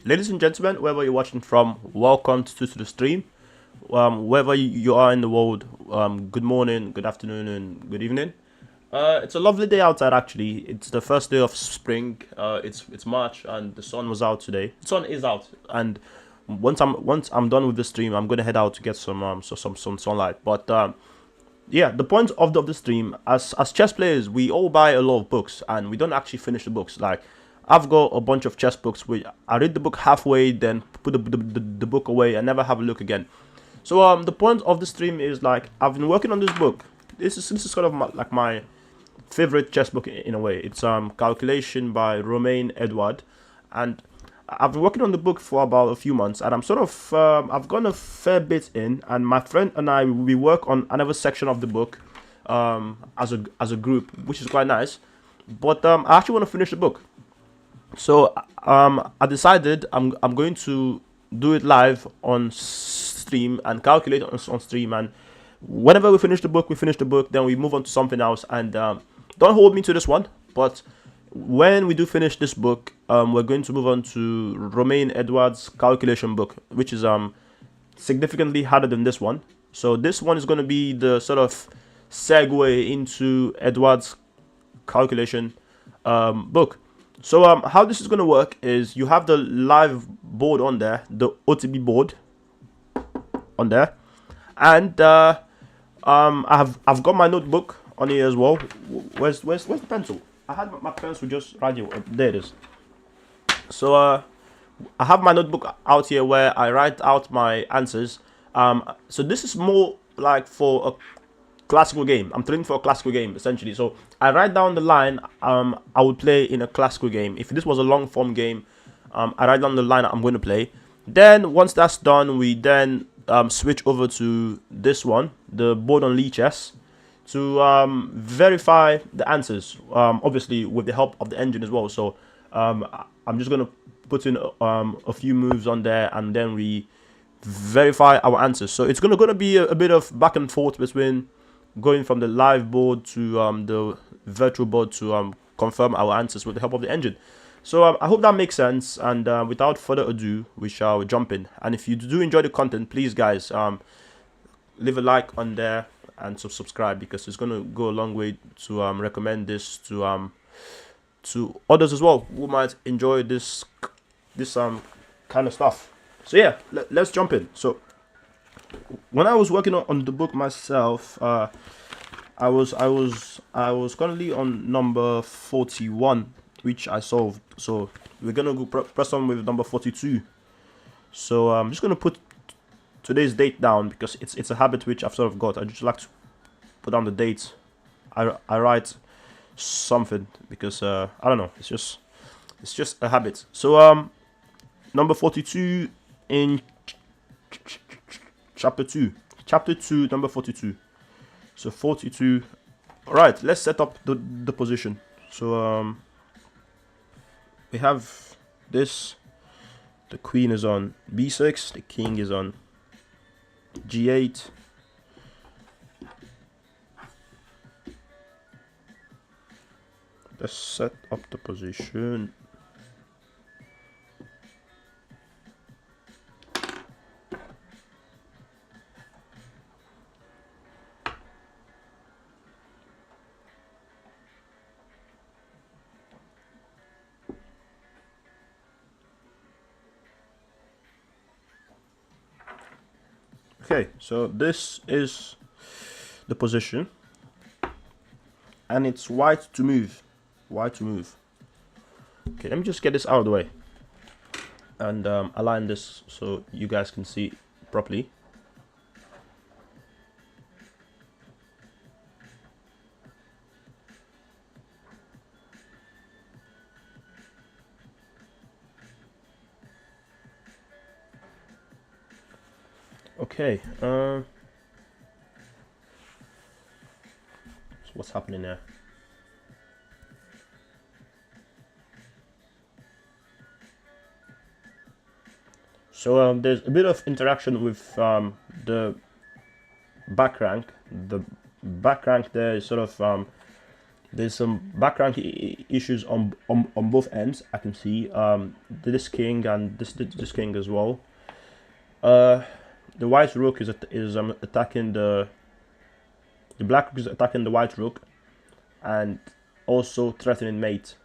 Ladies and gentlemen, wherever you're watching from, welcome to the stream. Wherever you are in the world, good morning, good afternoon, and good evening. It's a lovely day outside. Actually, it's the first day of spring. It's March, and the sun was out today. The sun is out, and once I'm done with the stream, I'm gonna head out to get some sunlight. But yeah, the point of the stream, as chess players, we all buy a lot of books and we don't actually finish the books. Like, I've got a bunch of chess books where I read the book halfway, then put the book away and never have a look again. So the point of the stream is, like, I've been working on this book. This is sort of my favorite chess book in a way. It's Calculation by Romain Édouard, and I've been working on the book for about a few months, and I'm sort of I've gone a fair bit in, and my friend and I, we work on another section of the book as a group, which is quite nice. But I actually want to finish the book, so I decided I'm going to do it live on stream and calculate on stream, and whenever we finish the book, we finish the book, then we move on to something else. And don't hold me to this one, but when we do finish this book, we're going to move on to Romain Édouard's calculation book, which is significantly harder than this one. So this one is going to be the sort of segue into Edouard's calculation book. So how this is going to work is, you have the live board on there, the OTB board on there, and I've got my notebook on here as well. Where's the pencil? I had my pencil just right here. There it is. So I have my notebook out here where I write out my answers. So this is more like for a classical game. I'm training for a classical game essentially. So I write down the line I would play in a classical game. If this was a long form game, I write down the line I'm going to play. Then once that's done, we then switch over to this one, the board on Lichess, to verify the answers, obviously with the help of the engine as well. So I'm just going to put in a few moves on there, and then we verify our answers. So it's going to be a bit of back and forth between going from the live board to the virtual board to confirm our answers with the help of the engine. So I hope that makes sense, and without further ado, we shall jump in. And if you do enjoy the content, please guys, leave a like on there and subscribe, because it's going to go a long way to recommend this to others as well who might enjoy this kind of stuff. So yeah, let's jump in. So when I was working on the book myself, I was currently on number 41, which I solved. So we're gonna go press on with number 42. So I'm just gonna put today's date down, because it's a habit which I've sort of got. I just like to put down the dates. I write something because I don't know. It's just a habit. So number 42 in chapter 2, number 42. So 42. All right, let's set up the position. So we have this. The queen is on b6. The king is on g8. Let's set up the position. Okay, so this is the position, and it's white to move. White to move. Okay, let me just get this out of the way and align this so you guys can see properly. Okay, so what's happening there? So there's a bit of interaction with the back rank. The back rank there is sort of There's some background issues on both ends. I can see this king and this king as well. The white rook is attacking the black rook is attacking the white rook, and also threatening mate.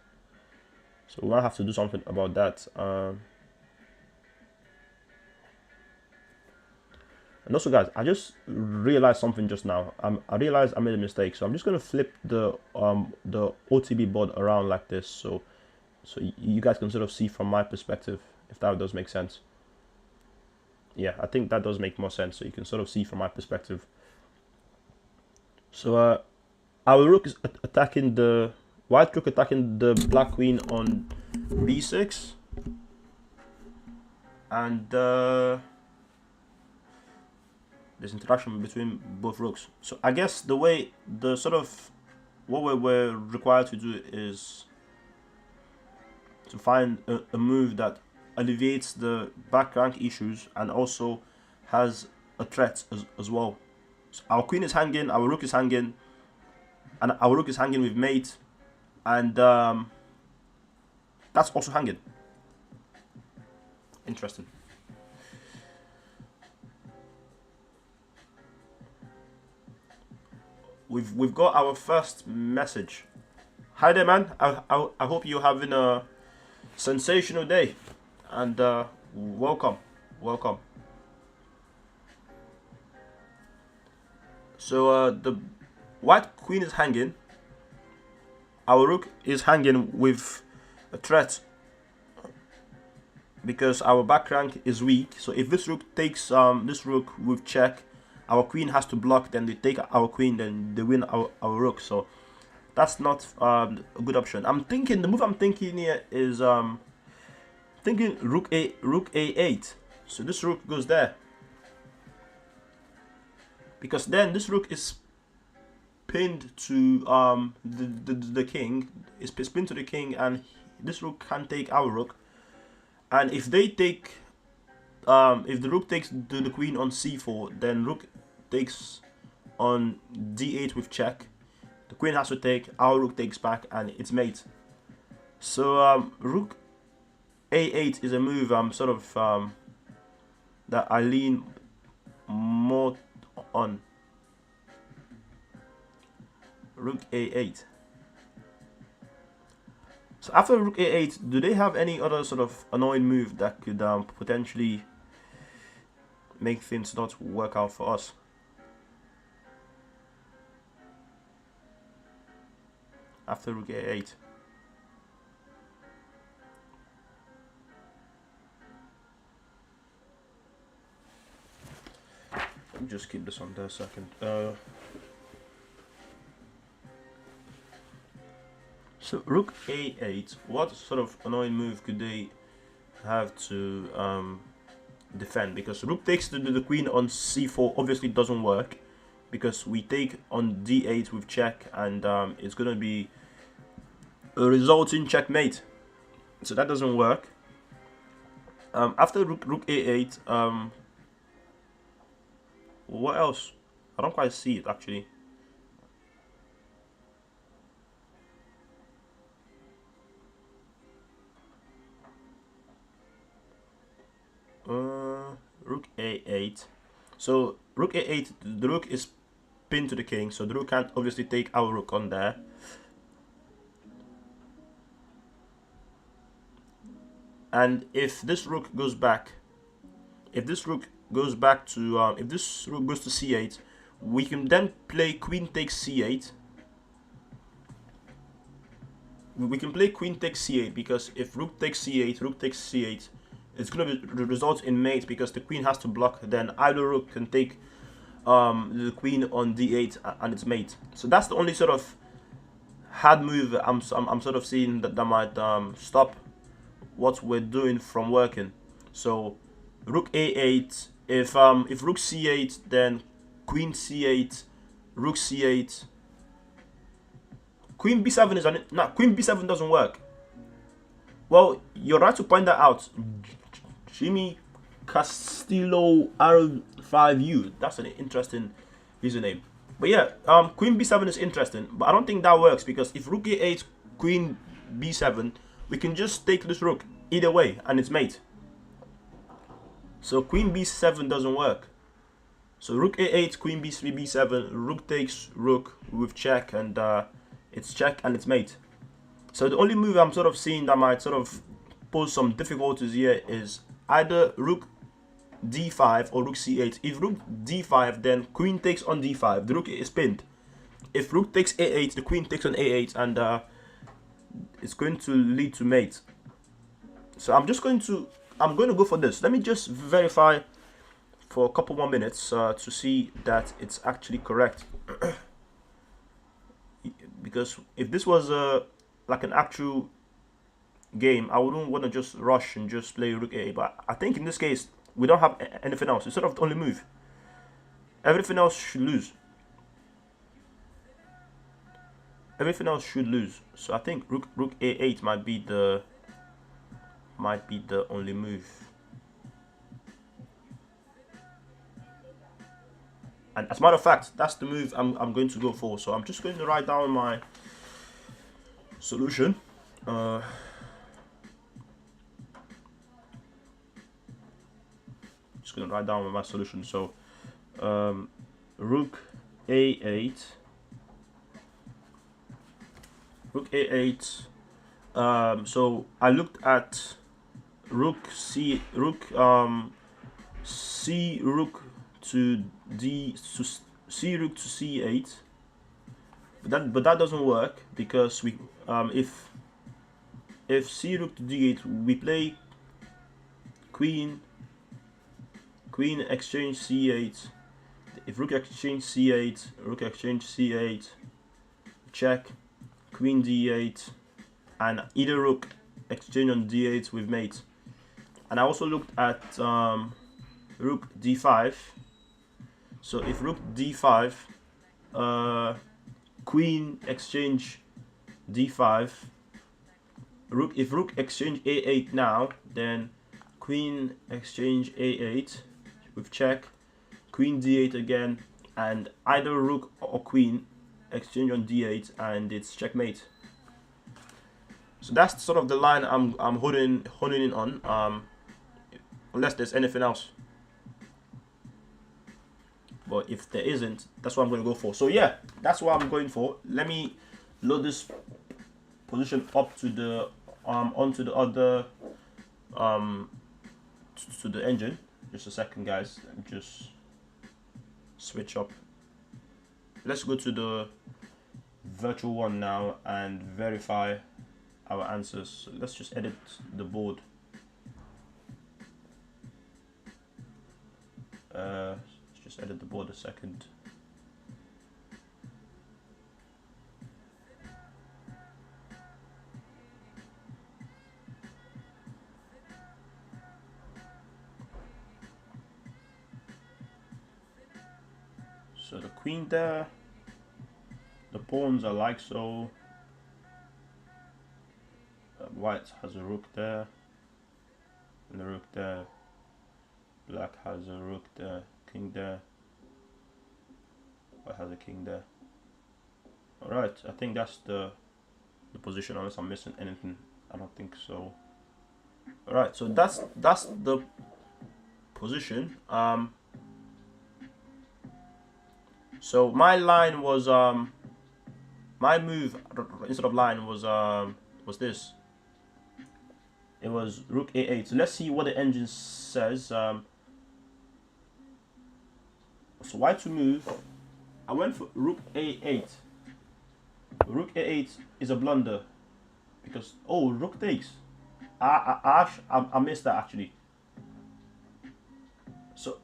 So we might have to do something about that. And also, guys, I just realized something just now. I realized I made a mistake, so I'm just gonna flip the OTB board around like this, so you guys can sort of see from my perspective, if that does make sense. Yeah, I think that does make more sense, so you can sort of see from my perspective. So our rook is attacking the white rook, attacking the black queen on b6, and there's interaction between both rooks. So I guess the way what we're required to do is to find a move that alleviates the back rank issues and also has a threat as well. So our queen is hanging, our rook is hanging, and our rook is hanging with mate, and that's also hanging. Interesting. We've got our first message. Hi there, man. I hope you're having a sensational day, and welcome. So the white queen is hanging. Our rook is hanging with a threat because our back rank is weak. So if this rook takes this rook with check, our queen has to block, then they take our queen, then they win our rook. So that's not a good option. The move I'm thinking here is thinking rook a8. So this rook goes there, because then this rook is pinned to the king. Is pinned to the king, and this rook can take our rook. And if they take if the rook takes the queen on c4, then rook takes on d8 with check. The queen has to take, our rook takes back, and it's mate. So rook a8 is a move that I lean more on. Rook a8. So after rook a8, do they have any other sort of annoying move that could potentially make things not work out for us? After rook a8. Let me just keep this on there a second. So rook a8, what sort of annoying move could they have to defend? Because rook takes the queen on c4 obviously doesn't work, because we take on d8 with check, and it's going to be a resulting checkmate. So that doesn't work. After rook a8, what else? I don't quite see it actually. Rook a8. So rook a8, the rook is pinned to the king, so the rook can't obviously take our rook on there. And if this rook goes back, if this rook goes to c8, we can then play queen takes c8. We can play queen takes c8, because if rook takes c8, it's going to result in mate, because the queen has to block. Then either rook can take the queen on d8 and it's mate. So that's the only sort of hard move I'm sort of seeing that might stop what we're doing from working. So rook a8. If rook c8, then queen c8, rook c8. Queen b7 is queen b7 doesn't work. Well, you're right to point that out. Jimmy Castillo R5U. That's an interesting username. But yeah, queen b7 is interesting, but I don't think that works, because if rook a8, queen b7, we can just take this rook either way and it's mate. So queen b7 doesn't work. So rook a8, queen b3, b7, rook takes rook with check, and it's check and it's mate. So the only move I'm sort of seeing that might sort of pose some difficulties here is either rook d5 or rook c8. If rook d5, then queen takes on d5. The rook is pinned. If rook takes a8, the queen takes on a8, and it's going to lead to mate. So I'm going to go for this. Let me just verify for a couple more minutes to see that it's actually correct. Because if this was like an actual game, I wouldn't want to just rush and just play rook a8. But I think in this case, we don't have anything else. It's sort of the only move. Everything else should lose. Everything else should lose. So I think rook a8 might be the only move. And as a matter of fact, that's the move I'm going to go for. So I'm just going to write down my solution. Just going to write down my solution. So rook a8. Rook a8. So I looked at rook c rook c rook to c rook to c8, but that doesn't work, because we if c rook to d8, we play queen exchange c8. If rook exchange c8, rook exchange c8, check, queen d8, and either rook exchange on d8 with mate. And I also looked at rook d5. So if rook d5, queen exchange d5, if rook exchange a8 now, then queen exchange a8 with check, queen d8 again, and either rook or queen exchange on d8, and it's checkmate. So that's sort of the line I'm honing in on, unless there's anything else. But if there isn't, that's what I'm going to go for. So yeah, that's what I'm going for. Let me load this position up to the onto the other to the engine. Just a second, guys. Let me just switch up. Let's go to the virtual one now and verify our answers. So let's just edit the board. Just edit the board a second. So the queen there, the pawns are like so. White has a rook there, and the rook there. Black has a rook there, king there. White has a king there. Alright, I think that's the position, unless I'm missing anything. I don't think so. Alright, so that's the position. So my line was my move instead of line was this. It was rook a8. So let's see what the engine says. So why to move? I went for rook a8. Rook a8 is a blunder, because rook takes. I missed that actually. So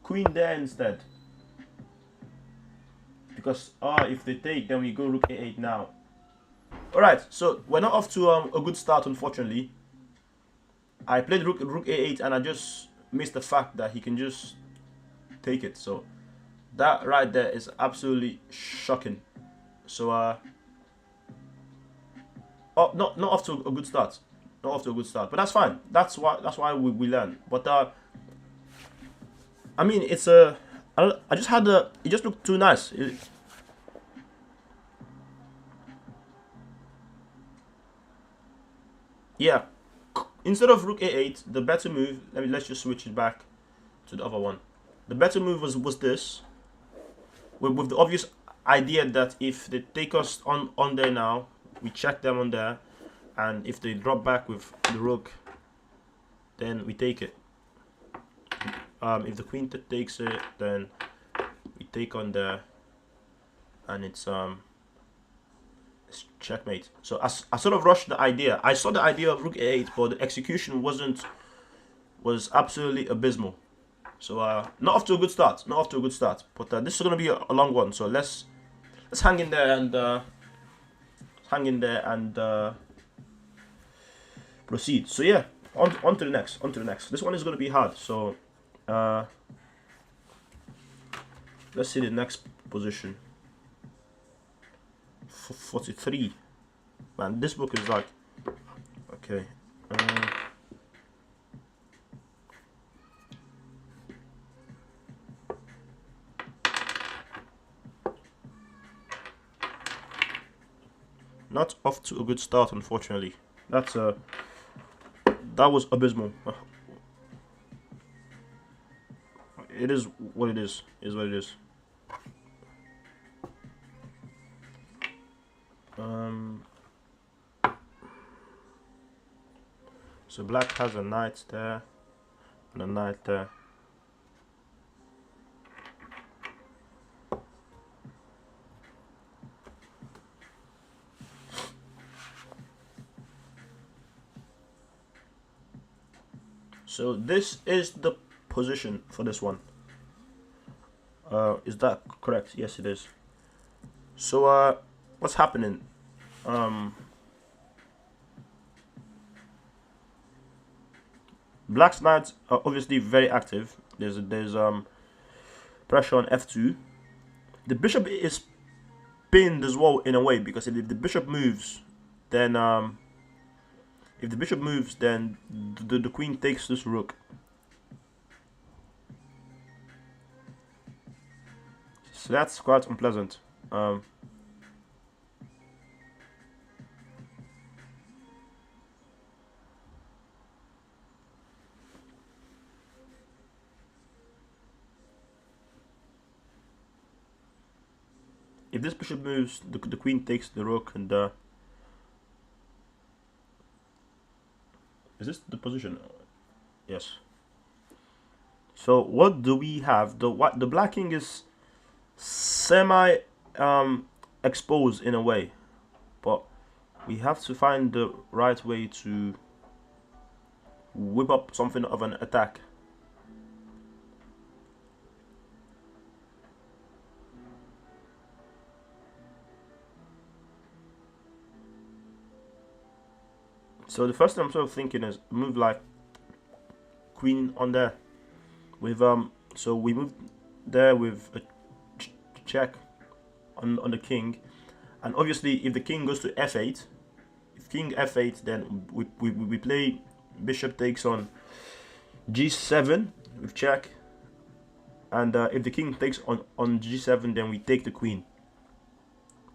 queen there instead, because if they take, then we go rook a8 now. Alright, so we're not off to a good start, unfortunately. I played rook a8 and I just missed the fact that he can just take it. So that right there is absolutely shocking. So not off to a good start. Not off to a good start. But that's fine. That's why we learn. But I mean, it's a I just had the. It just looked too nice. Yeah. Instead of rook a8, the better move. Let's just switch it back to the other one. The better move was this, with the obvious idea that if they take us on there now, we check them on there, and if they drop back with the rook, then we take it. If the queen takes it, then we take on there, and it's checkmate. So I sort of rushed the idea. I saw the idea of rook a8, but the execution was absolutely abysmal. So not off to a good start. Not off to a good start. But this is going to be a long one. So let's hang in there and proceed. So yeah, on to the next. On to the next. This one is going to be hard. So let's see the next position. 43. Man, this book is like okay. Not off to a good start, unfortunately. That was abysmal. It is what it is. Is what it is. So black has a knight there and a knight there. So this is the position for this one. Is that correct? Yes, it is. So what's happening? Black's knights are obviously very active. There's pressure on f2. The bishop is pinned as well in a way, because if the bishop moves, then the queen takes this rook. So that's quite unpleasant. If this bishop moves, the queen takes the rook, and is this the position? Yes. So what do we have? The black king is semi exposed in a way, but we have to find the right way to whip up something of an attack. So the first thing I'm sort of thinking is move like queen on there with so we move there with a check on the king, and obviously if the king goes to f8, if king f8, then we play bishop takes on g7 with check, and if the king takes on g7, then we take the queen.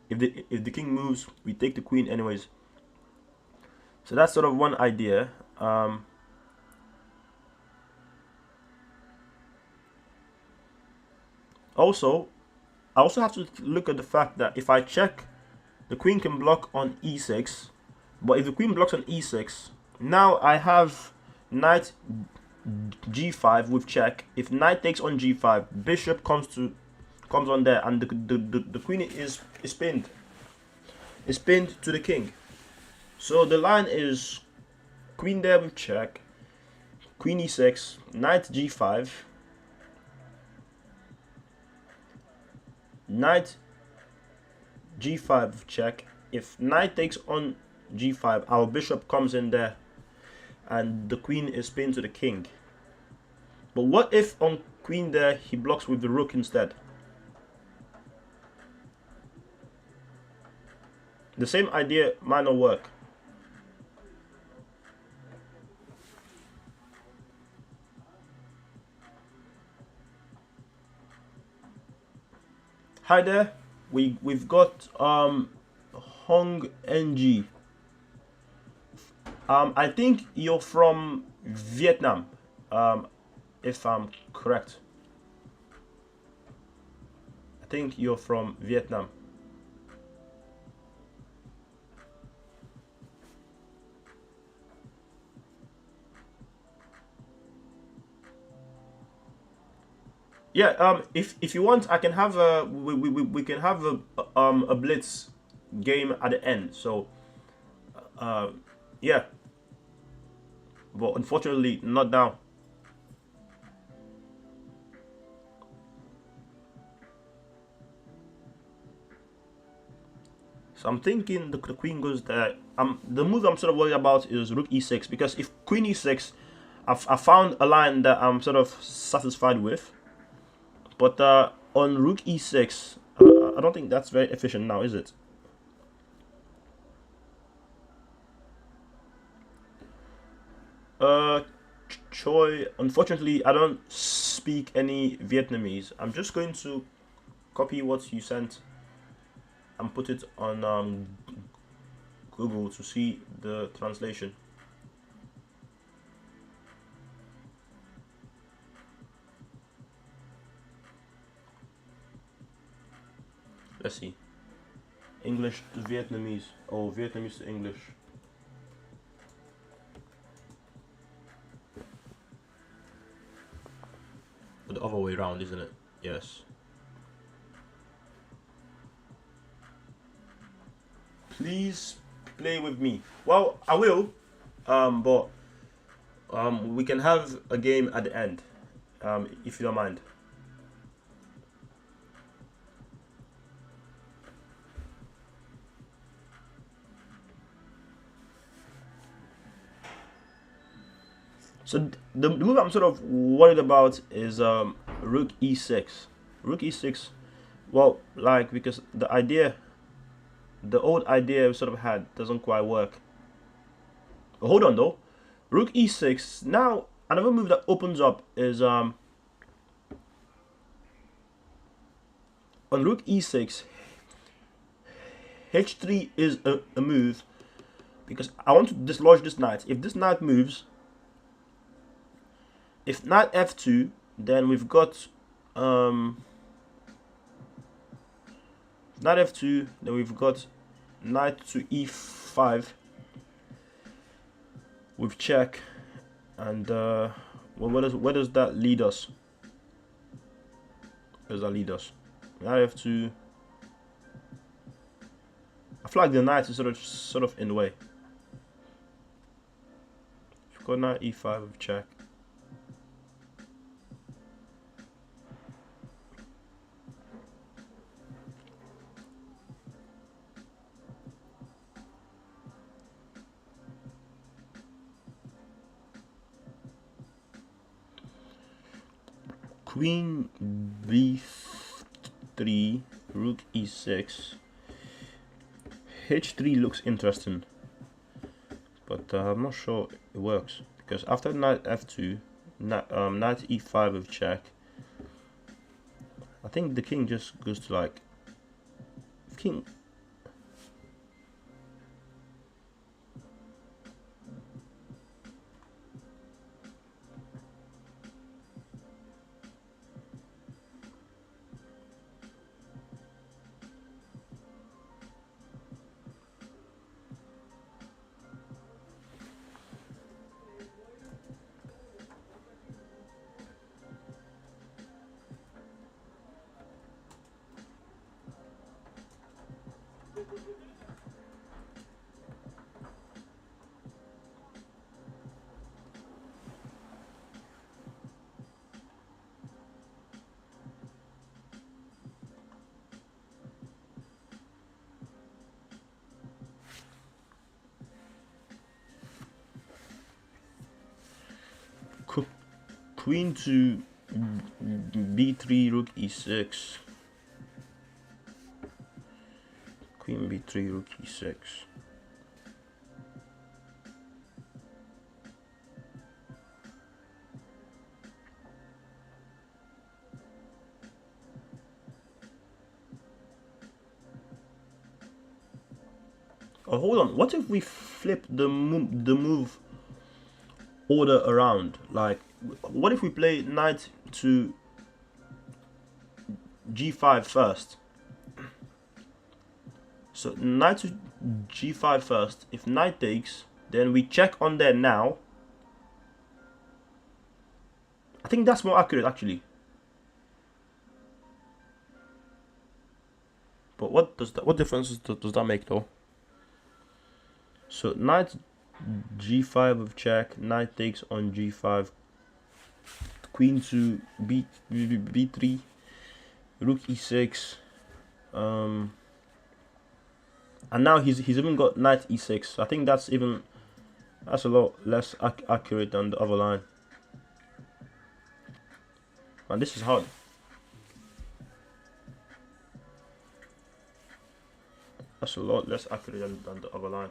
If the king moves, we take the queen anyways. So that's sort of one idea. Also, I also have to look at the fact that if I check, the queen can block on e6. But if the queen blocks on e6, now I have knight g5 with check. If knight takes on g5, bishop comes on there, and the queen is pinned. Is pinned to the king. So the line is queen there with check, queen e6, knight g5, knight g5 with check. If knight takes on g5, our bishop comes in there, and the queen is pinned to the king. But what if on queen there he blocks with the rook instead? The same idea might not work. Hi there. We've got Hong NG. I think you're from Vietnam. If I'm correct. I think you're from Vietnam. Yeah. If you want, I can have we can have a blitz game at the end. So uh, yeah. But unfortunately, not now. So I'm thinking the queen goes there. The move I'm sort of worried about is rook e6 because if queen e6, I found a line that I'm sort of satisfied with. But on rook e6, I don't think that's very efficient now, is it? Uh, Choi. Unfortunately, I don't speak any Vietnamese. I'm just going to copy what you sent and put it on Google to see the translation. Let's see. English to Vietnamese. Oh, Vietnamese to English. The other way around, isn't it? Yes. Please play with me. Well, I will. But we can have a game at the end. If you don't mind. So the move I'm sort of worried about is rook e6. Rook e6. Well, like because the old idea we sort of had doesn't quite work. But hold on though. Rook e6. Now another move that opens up is on rook e6. h3 is a move because I want to dislodge this knight. If this knight moves, if knight f2, then we've got knight f2, then we've got knight to e5 with check, and well, where does that lead us? Where does that lead us? Knight f2. I feel like the knight is sort of in the way. We've got knight e5 with check. Queen b3, rook e6. h3 looks interesting, but I'm not sure it works because after knight f2, knight e5 with check, I think the king just goes to like king. Queen to b3, rook e6. Queen b3, rook e6. Oh, hold on. What if we flip the move order around? Like, what if we play knight to g5 first? So knight to g5 first. If knight takes, then we check on there now. I think that's more accurate actually. But what difference does that make though? So knight g5 with check, knight takes on g5, queen to b3, rook e6, and now he's even got knight e6. I think that's a lot less accurate than the other line. And this is hard. That's a lot less accurate than the other line.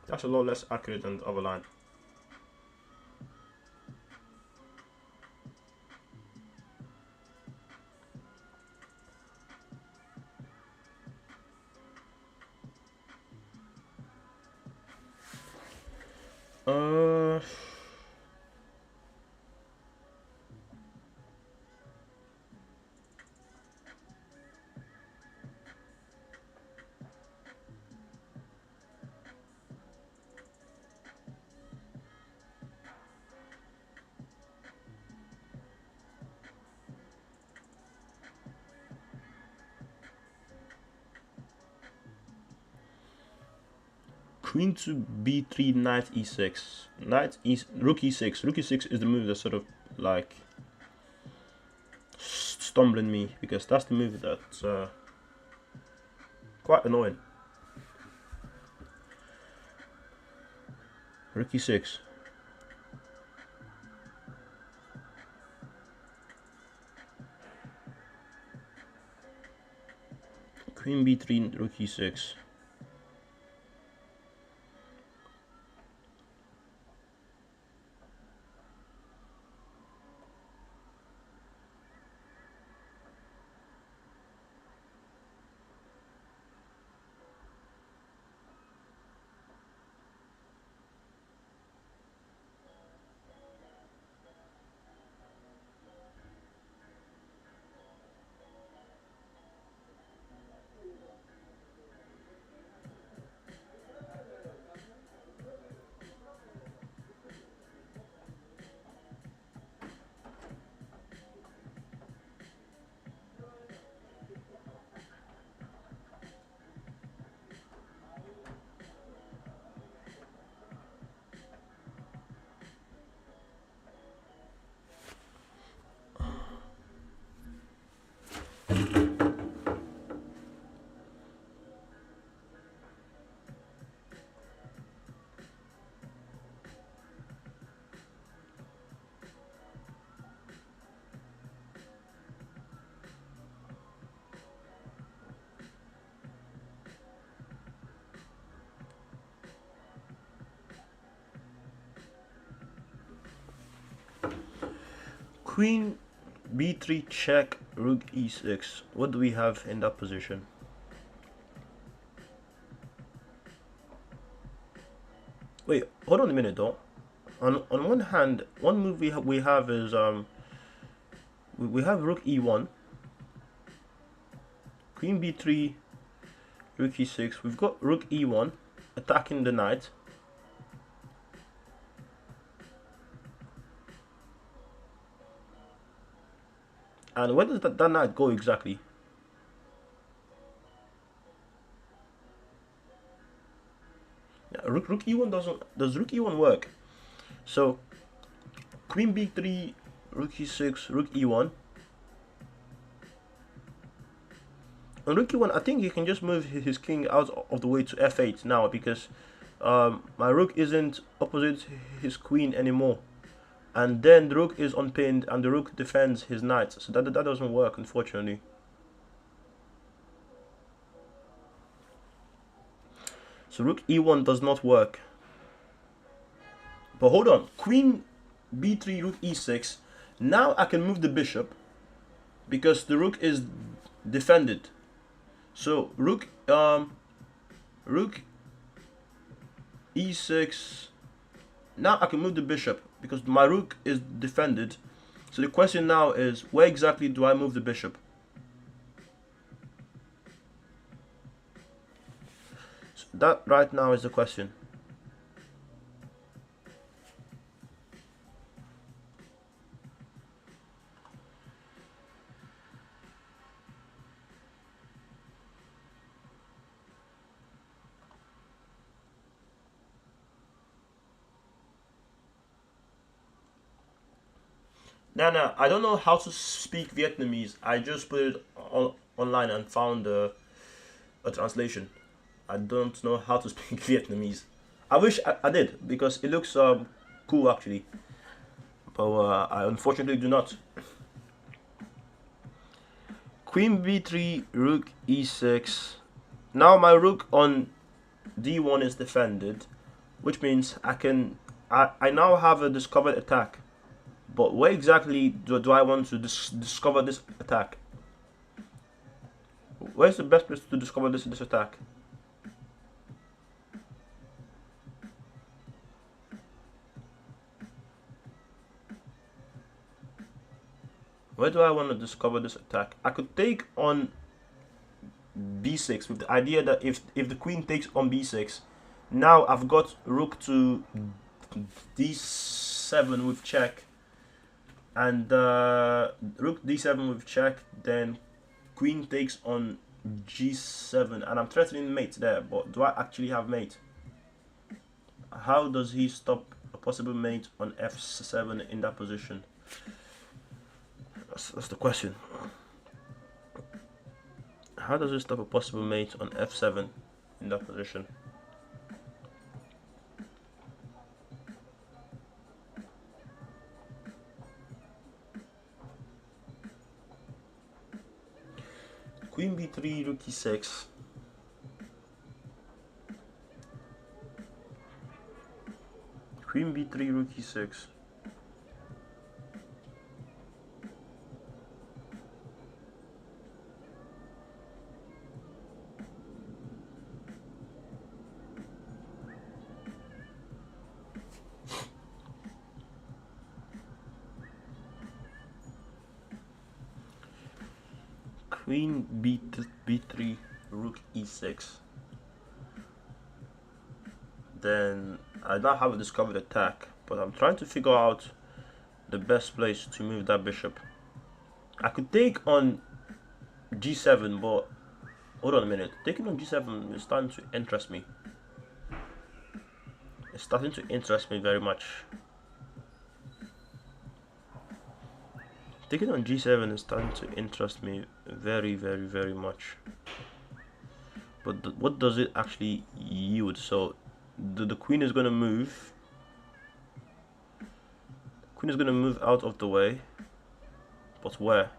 That's a lot less accurate than the other line. Queen to b3, knight e6, rook e6. Rook e6 is the move that's sort of like stumbling me, because that's the move that's quite annoying. Rook e6. Queen b3, rook e6. Queen b3 check, rook e6. What do we have in that position? Wait, hold on a minute though. On one hand, one move we have is we have rook e1, queen b3, rook e6. We've got rook e1 attacking the knight. And where does that knight go exactly? Yeah, rook e1 does rook e1 work? So queen b3, rook e6, rook e1. On rook e1, I think he can just move his king out of the way to f8 now, because my rook isn't opposite his queen anymore. And then the rook is unpinned and the rook defends his knight. So that doesn't work, unfortunately. So rook e1 does not work. But hold on. Queen b3, rook e6. Now I can move the bishop because the rook is defended. So rook e6. Now I can move the bishop because my rook is defended. So the question now is, where exactly do I move the bishop? So that right now is the question. No, I don't know how to speak Vietnamese. I just put it online and found a translation. I don't know how to speak Vietnamese. I wish I did, because it looks cool actually. But I unfortunately do not. Queen b3, rook e6. Now my rook on d1 is defended, which means I now have a discovered attack. But where exactly do I want to discover this attack? Where's the best place to discover this attack? Where do I want to discover this attack? I could take on b6 with the idea that if the queen takes on b6, now I've got rook to d7 with check, and rook d7 with check, then queen takes on g7, and I'm threatening mate there, but do I actually have mate? How does he stop a possible mate on f7 in that position? That's the question. How does he stop a possible mate on f7 in that position? Queen b3, rook e6. Queen b3, rook e6. Queen b3, rook e6. Then I now have a discovered attack, but I'm trying to figure out the best place to move that bishop. I could take on g7, but hold on a minute. Taking on g7 is starting to interest me. It's starting to interest me very much. Taking on g7 is starting to interest me very, very, very much. But what does it actually yield? So the queen is going to move. Queen is going to move out of the way. But where?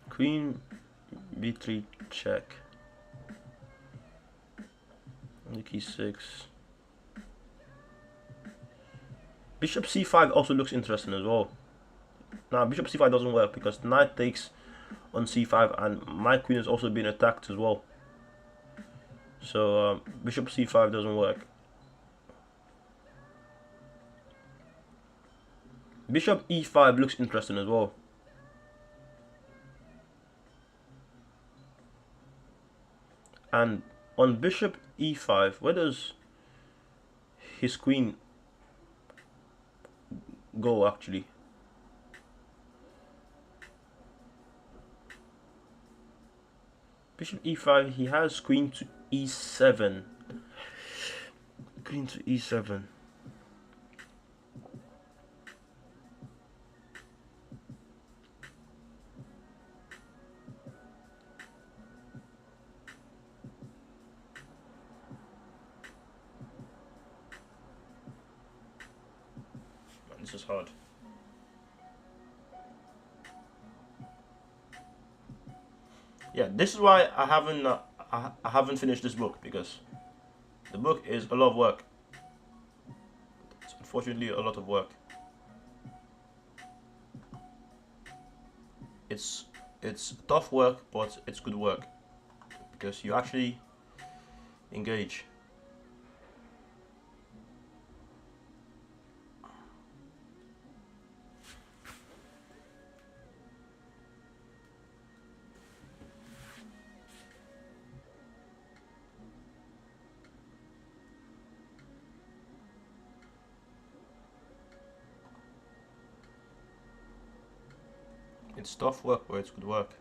Queen b3 check. Rook e6. Bishop c5 also looks interesting as well. Now bishop c5 doesn't work because knight takes on c5 and my queen is also being attacked as well. So bishop c5 doesn't work. Bishop e5 looks interesting as well. And on bishop e5, where does his queen go actually? Bishop e5, he has queen to e7. Queen to e7. Man, this is hard. Yeah, this is why I haven't finished this book, because the book is a lot of work. It's unfortunately a lot of work. It's tough work, but it's good work because you actually engage. It's tough work, but it's good work.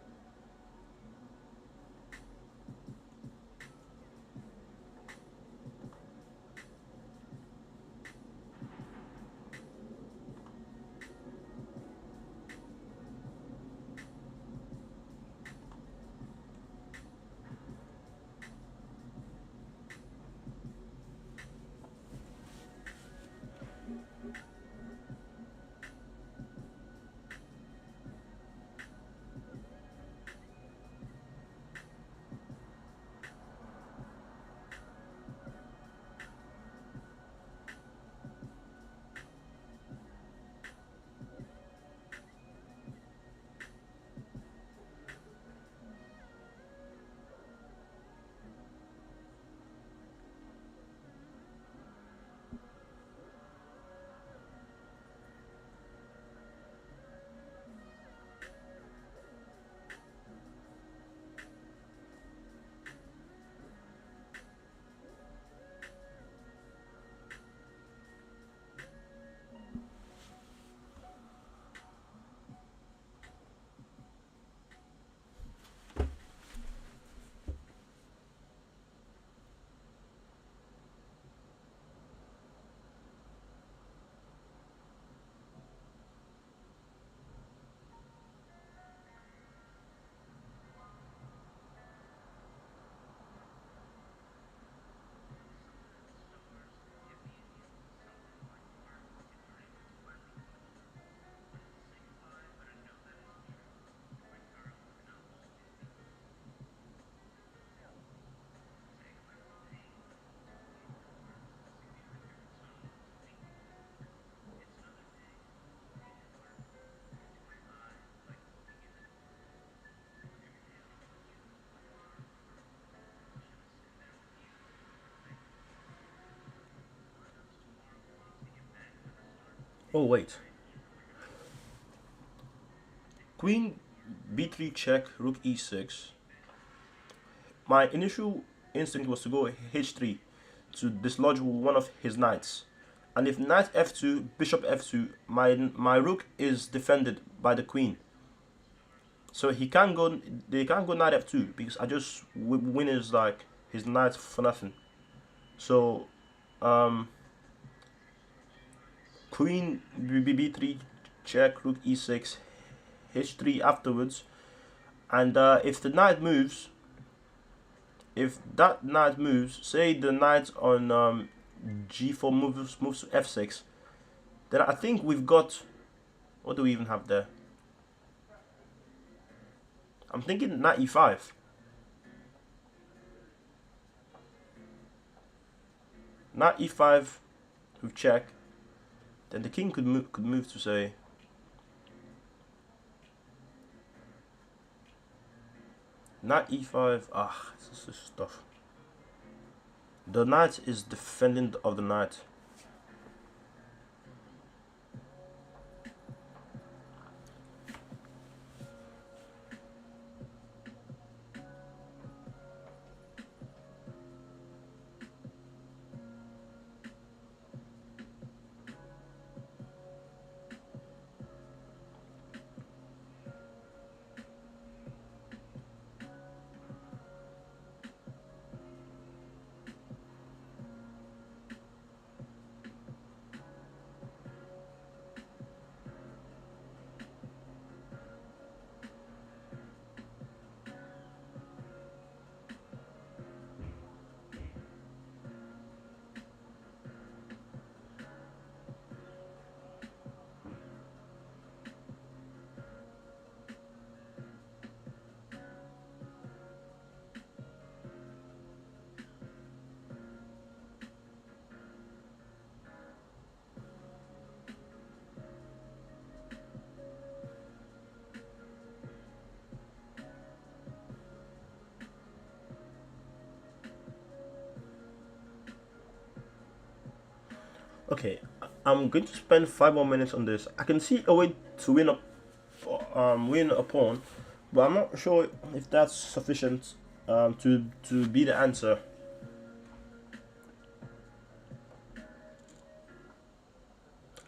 Oh wait, Queen b3 check, Rook e6. My initial instinct was to go h3 to dislodge one of his knights. And if knight f2, bishop f2, my rook is defended by the queen. So he can't go. They can't go knight f2 because I just win his knight for nothing. So, um, queen b3 check, rook e6, h3 afterwards, and if the knight moves, if that knight moves, say the knight on g4 moves to f6, then I think we've got. What do we even have there? I'm thinking knight e5. Knight e5 with check. Then the king could move to say. Knight e5. Ah, this is tough. The knight is defending of the knight. Okay, I'm going to spend 5 more minutes on this. I can see a way to win a pawn, but I'm not sure if that's sufficient to be the answer.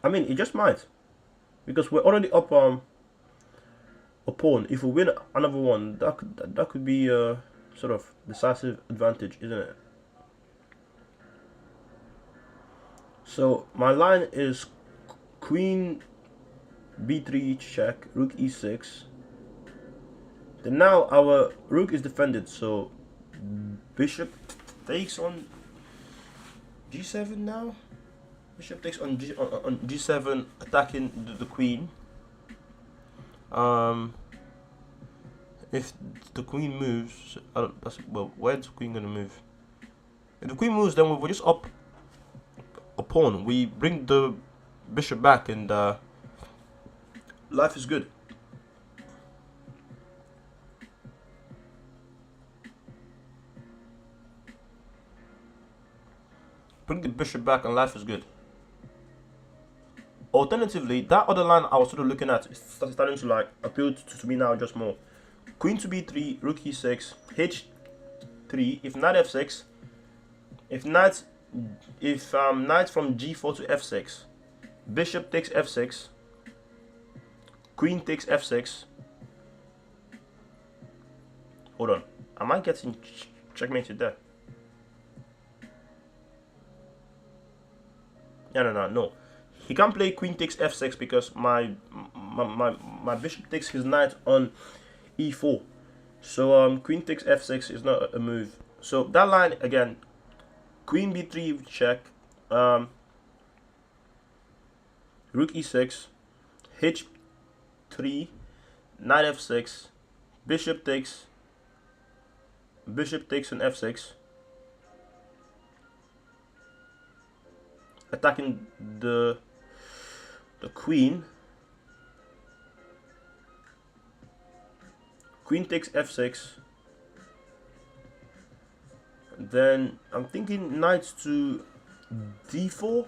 I mean, it just might, because we're already up a pawn. If we win another one, that could be a sort of decisive advantage, isn't it? So my line is queen b3 check, rook e6. Then now our rook is defended, so bishop takes on g7 now. Bishop takes on g7, attacking the queen. If the queen moves, well, where's the queen gonna move? If the queen moves, then we're just up a pawn. We bring the bishop back, and life is good. Bring the bishop back, and life is good. Alternatively, that other line I was sort of looking at is starting to like appeal to me now just more. Queen to b3, rook e6, h3. If knight f6, if knight from g4 to f6, bishop takes f6, queen takes f6. Hold on, am I getting checkmated there? No. He can't play queen takes f6 because my bishop takes his knight on e4. So queen takes f6 is not a move. So that line again, queen b3 check, rook e6, h3, knight f6, bishop takes on f6, attacking the queen. Queen takes f6. Then I'm thinking knight to d4.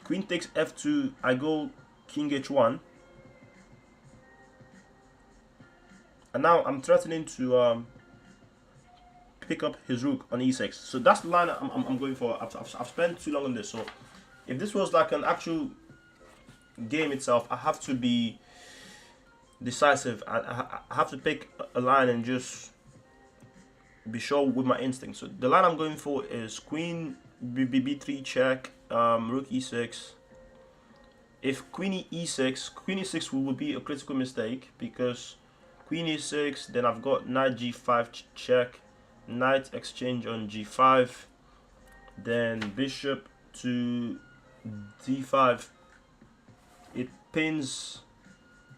Queen takes f2. I go king h1. And now I'm threatening to pick up his rook on e6. So that's the line I'm going for. I've spent too long on this. So if this was like an actual game itself, I have to be decisive. I have to pick a line and just be sure with my instincts. So the line I'm going for is queen b3 check, rook e6. If queen e6 would be a critical mistake, because queen e6, then I've got knight g5 check, knight exchange on g5, then bishop to d5. It pins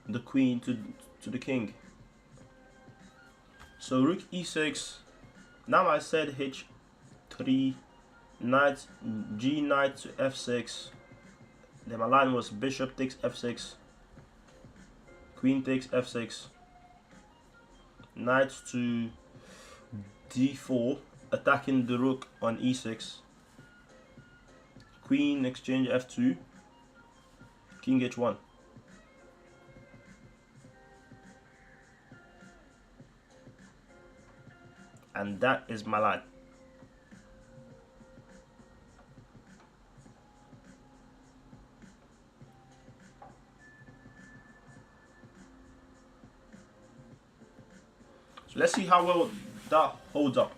the queen to the king. So rook e6. Now I said h3, knight to f6. Then my line was bishop takes f6, queen takes f6, knight to d4, attacking the rook on e6, queen exchange f2, king h1. And that is my line. So let's see how well that holds up.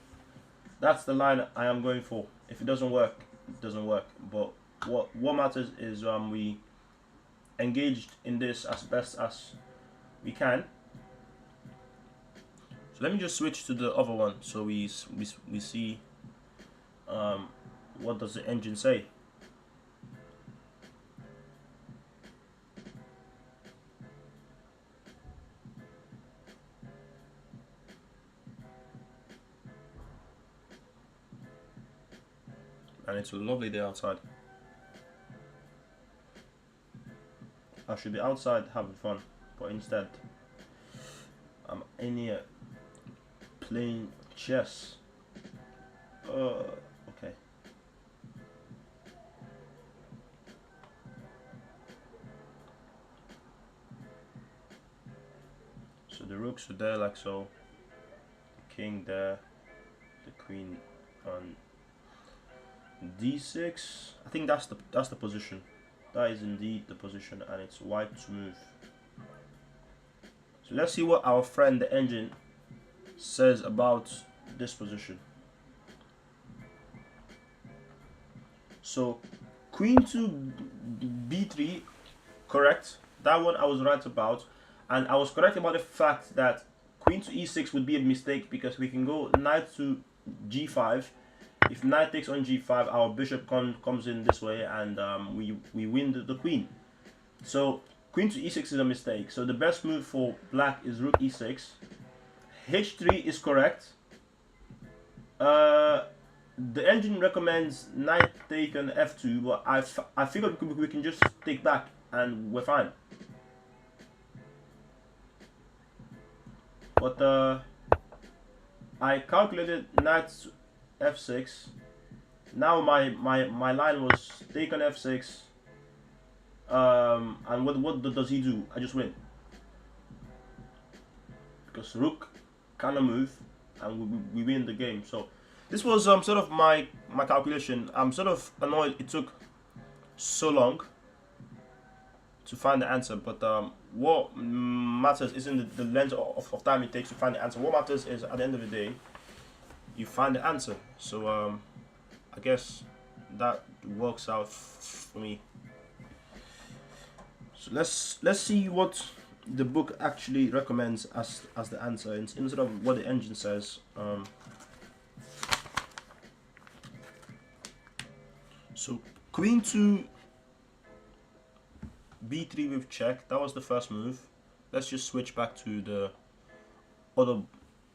That's the line I am going for. If it doesn't work, it doesn't work. But what matters is we engaged in this as best as we can. So let me just switch to the other one so we see what does the engine say. And it's a lovely day outside. I should be outside having fun, but instead I'm in here playing chess. Okay. the rooks are there like so. The king there. The queen on d6. I think that's the position. That is indeed the position, and it's white to move. So let's see what our friend the engine says about this position. So queen to b3, correct. That one I was right about, and I was correct about the fact that queen to e6 would be a mistake because we can go knight to g5. If knight takes on g5, our bishop comes in this way, and we win the queen. So queen to e6 is a mistake. So the best move for black is rook e6. h3 is correct. The engine recommends knight taken f2, but I figured we can just take back and we're fine. But I calculated knight f6. Now my line was taken f6. And what does he do? I just win. Because rook cannot move, and we win the game. So this was sort of my calculation. I'm sort of annoyed it took so long to find the answer, but what matters isn't the length of time it takes to find the answer. What matters is at the end of the day, you find the answer. So I guess that works out for me. So let's see what the book actually recommends as the answer instead of what the engine says. So queen to b3 with check. That was the first move. Let's just switch back to the other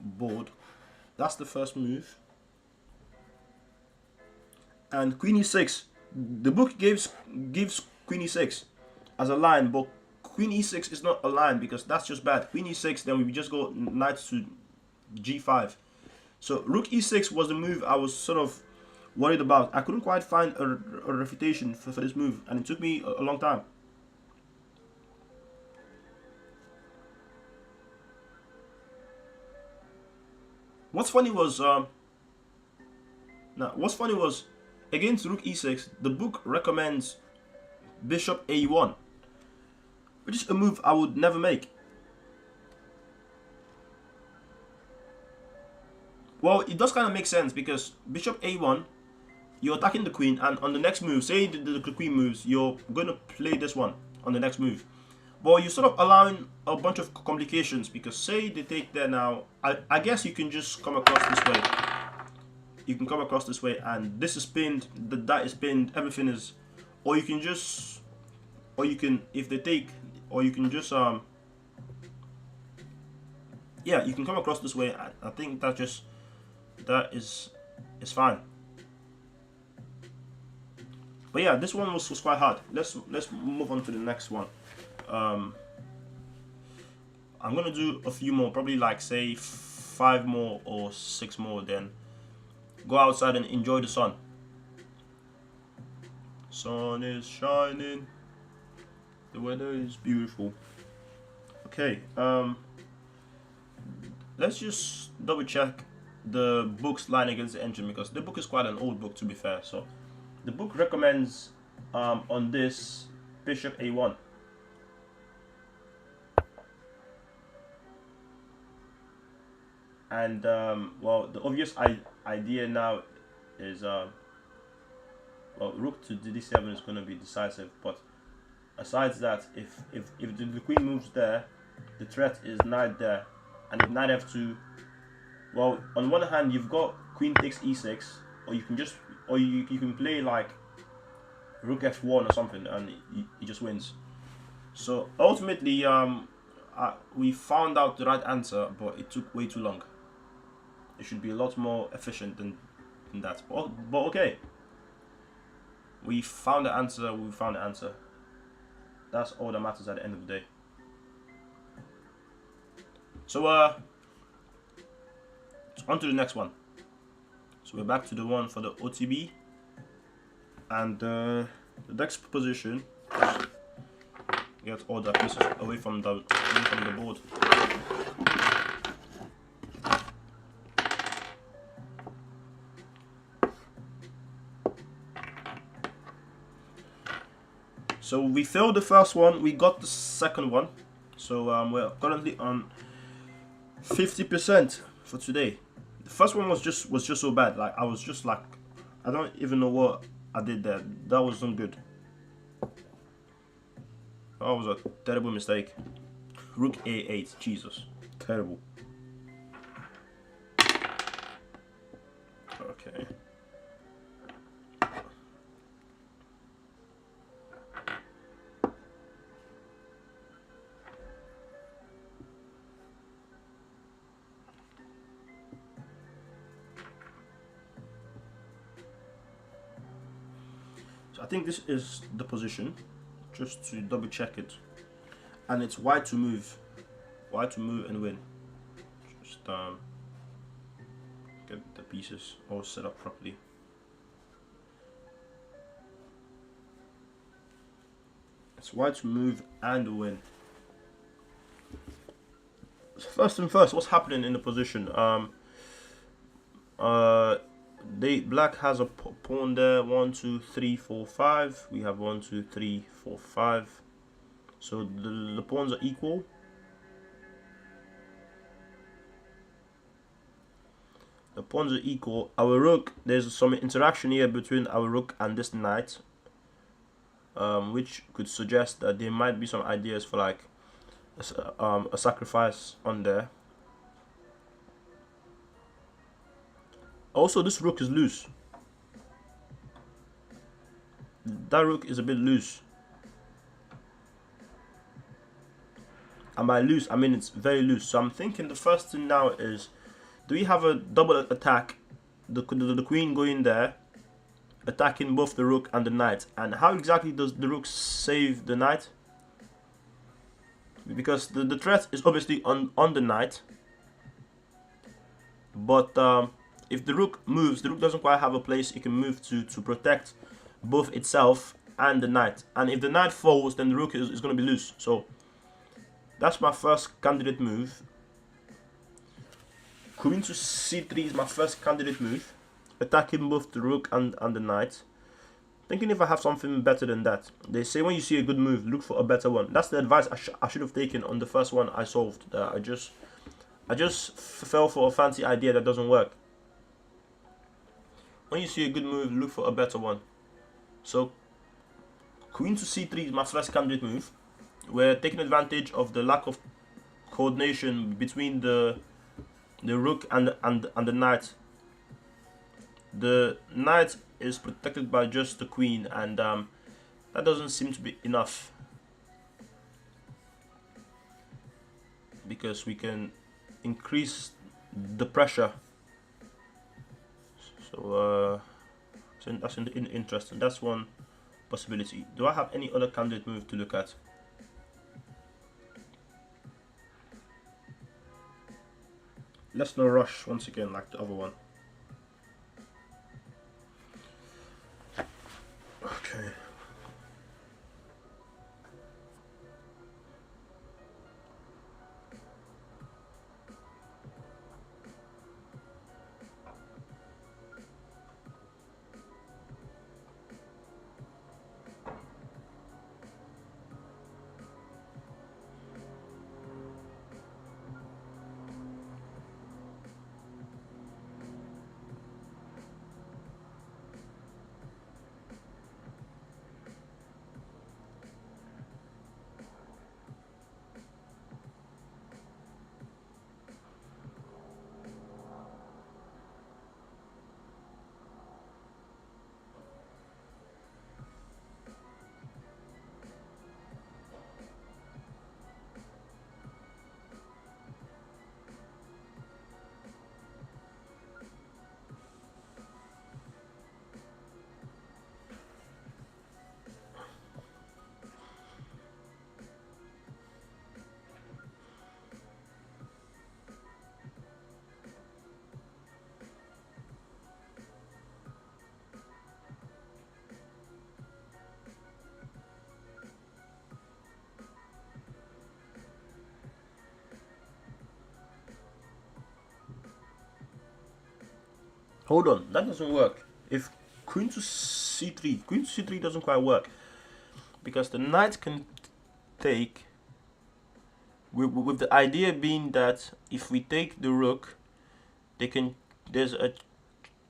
board. That's the first move. And queen e6. The book gives queen e6 as a line, but queen e6 is not a line because that's just bad. Queen e6, then we just go knight to g5. So rook e6 was the move I was sort of worried about. I couldn't quite find a refutation for this move, and it took me a long time. What's funny was against rook e6, the book recommends bishop a1, which is a move I would never make. Well, it does kind of make sense because bishop a1, you're attacking the queen, and on the next move, say the queen moves, you're going to play this one on the next move. But you're sort of allowing a bunch of complications because say they take there now, I guess you can just come across this way. You can come across this way, and this is pinned, that is pinned, everything is, or you can just, or you can, if they take, or you can just yeah, you can come across this way. I think that is fine. But yeah, this one was quite hard. Let's move on to the next one. I'm gonna do a few more, probably like say 5 more or 6 more, then go outside and enjoy the sun. Sun is shining, the weather is beautiful. Okay, let's just double check the book's line against the engine because the book is quite an old book, to be fair. So the book recommends on this bishop a1. And well, the obvious idea now is well, rook to d7 is going to be decisive, but aside that, if the queen moves there, the threat is knight there, and if knight f2, well, on one hand you've got queen takes e6, or you can just, or you can play like rook f1 or something, and he just wins. So ultimately, we found out the right answer, but it took way too long. It should be a lot more efficient than that. But okay, we found the answer. We found the answer. That's all that matters at the end of the day. So on to the next one. So we're back to the one for the OTB, and the next position. Get all the pieces away from the board. So we failed the first one, we got the second one. So we're currently on 50% for today. The first one was just so bad. Like I was just like, I don't even know what I did there. That wasn't good. That was a terrible mistake. Rook A8, Jesus, terrible. Okay. So I think this is the position, just to double check it, and it's white to move and win. Just get the pieces all set up properly. It's white to move and win. So first and first, what's happening in the position? Black has a pawn there. 1, 2, 3, 4, 5. We have 1, 2, 3, 4, 5. So the pawns are equal. The pawns are equal. Our rook, there's some interaction here between our rook and this knight, which could suggest that there might be some ideas for like a sacrifice on there. Also, this rook is loose. That rook is a bit loose. And by loose, I mean it's very loose. So I'm thinking the first thing now is, do we have a double attack? The queen going there, attacking both the rook and the knight. And how exactly does the rook save the knight? Because the threat is obviously on the knight. But if the rook moves, the rook doesn't quite have a place it can move to protect both itself and the knight. And if the knight falls, then the rook is going to be loose. So that's my first candidate move. Queen to c3 is my first candidate move, attacking both the rook and the knight. Thinking if I have something better than that. They say when you see a good move, look for a better one. That's the advice I should have taken on the first one I solved. I just fell for a fancy idea that doesn't work. When you see a good move, look for a better one. So queen to c3 is my first candidate move. We're taking advantage of the lack of coordination between the rook and the knight. The knight is protected by just the queen, and that doesn't seem to be enough, because we can increase the pressure. So that's interesting. That's one possibility. Do I have any other candidate move to look at? Let's not rush once again like the other one. Okay. Hold on, that doesn't work. If queen to c3 doesn't quite work, because the knight can take, with the idea being that if we take the rook, there's a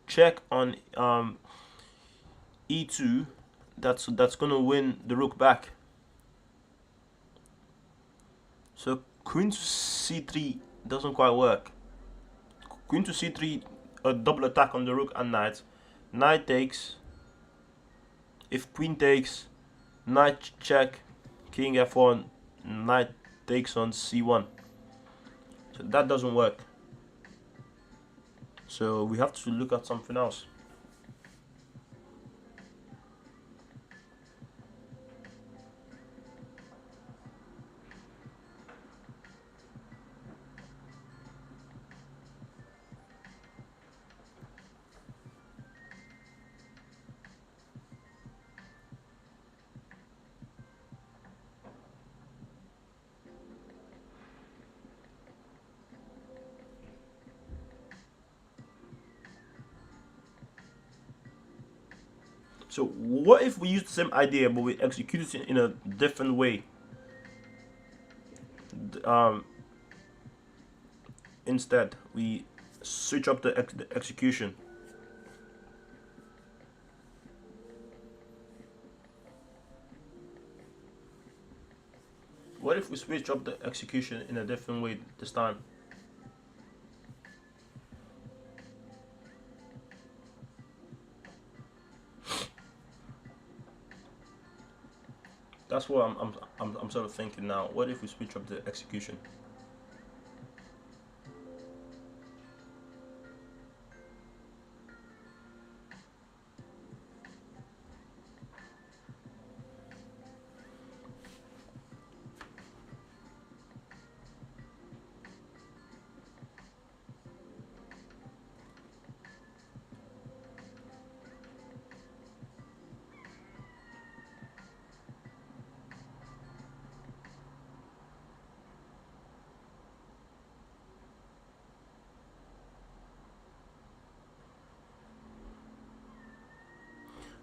check on e2 that's gonna win the rook back. So queen to c3 doesn't quite work. Queen to c3, a double attack on the rook and knight. Knight takes. If queen takes, knight check, king f1, knight takes on c1. So that doesn't work. So we have to look at something else. So what if we use the same idea but we execute it in a different way? Instead, we switch up the execution. What if we switch up the execution in a different way this time? That's what I'm sort of thinking now. What if we switch up the execution?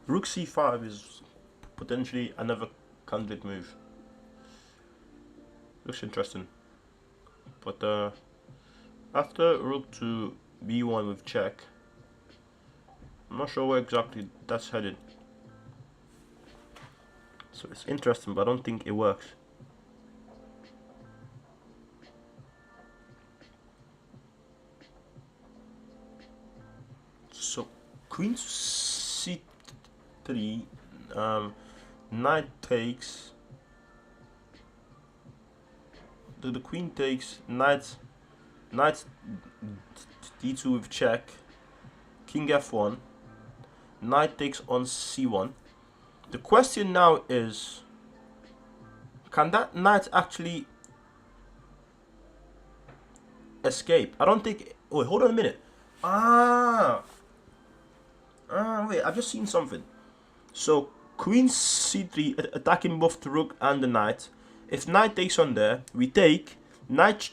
Rook c5 is potentially another candidate move. Looks interesting. But after rook to b1 with check, I'm not sure where exactly that's headed. So it's interesting, but I don't think it works. So queen to c3, knight takes. The queen takes, knight d2 with check, king f1, knight takes on c1. The question now is, can that knight actually escape? I don't think. Wait, hold on a minute. Wait, I've just seen something. So queen c3 attacking both the rook and the knight. If knight takes on there, we take. Knight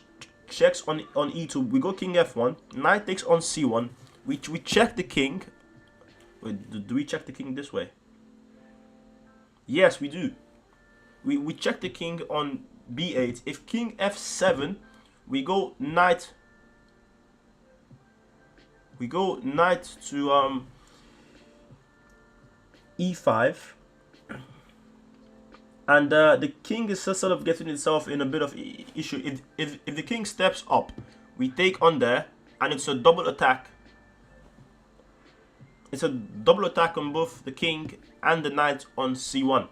checks on e2. We go king f1. Knight takes on c1. We check the king. Wait, do we check the king this way? Yes, we do. We check the king on b8. If king f7, we go knight. We go knight to e5. And the king is sort of getting itself in a bit of issue. If the king steps up, we take on there, and it's a double attack. It's a double attack on both the king and the knight on c1.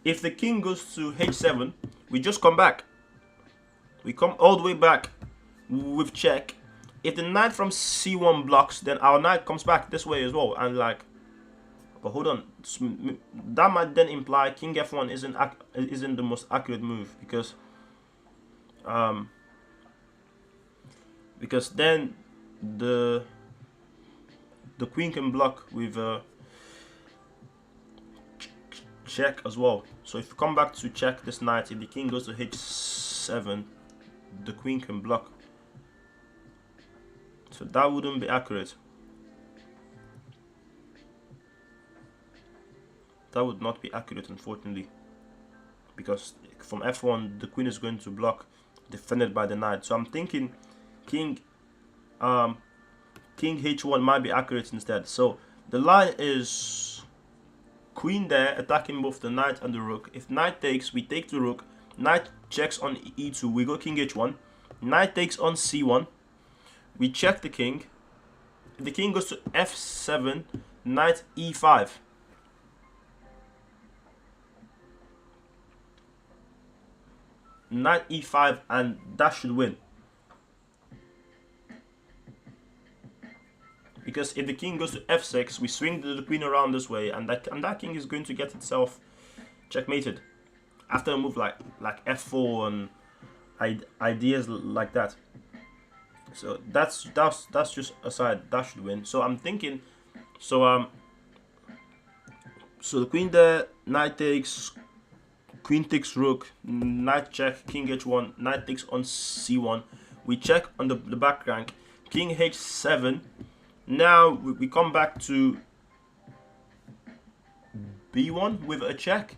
If the king goes to h7, we just come back. We come all the way back with check. If the knight from c1 blocks, then our knight comes back this way as well. And like, but hold on, that might then imply king f1 isn't the most accurate move, because then the queen can block with check as well. So if you come back to check this knight, if the king goes to h7, the queen can block. So that wouldn't be accurate. That would not be accurate, unfortunately, because from f1 the queen is going to block, defended by the knight. So I'm thinking king king h1 might be accurate instead. So the line is queen there, attacking both the knight and the rook. If knight takes, we take the rook. Knight checks on e2, we go king h1. Knight takes on c1, we check the king. If the king goes to f7, knight e5. Knight e5, and that should win. Because if the king goes to f6, we swing the queen around this way, and that king is going to get itself checkmated after a move like f4 and ideas like that. So that's just aside. That should win. So I'm thinking, so the queen there, knight takes, queen takes rook, knight check, king h1, knight takes on c1. We check on the back rank, king h7. Now we come back to b1 with a check.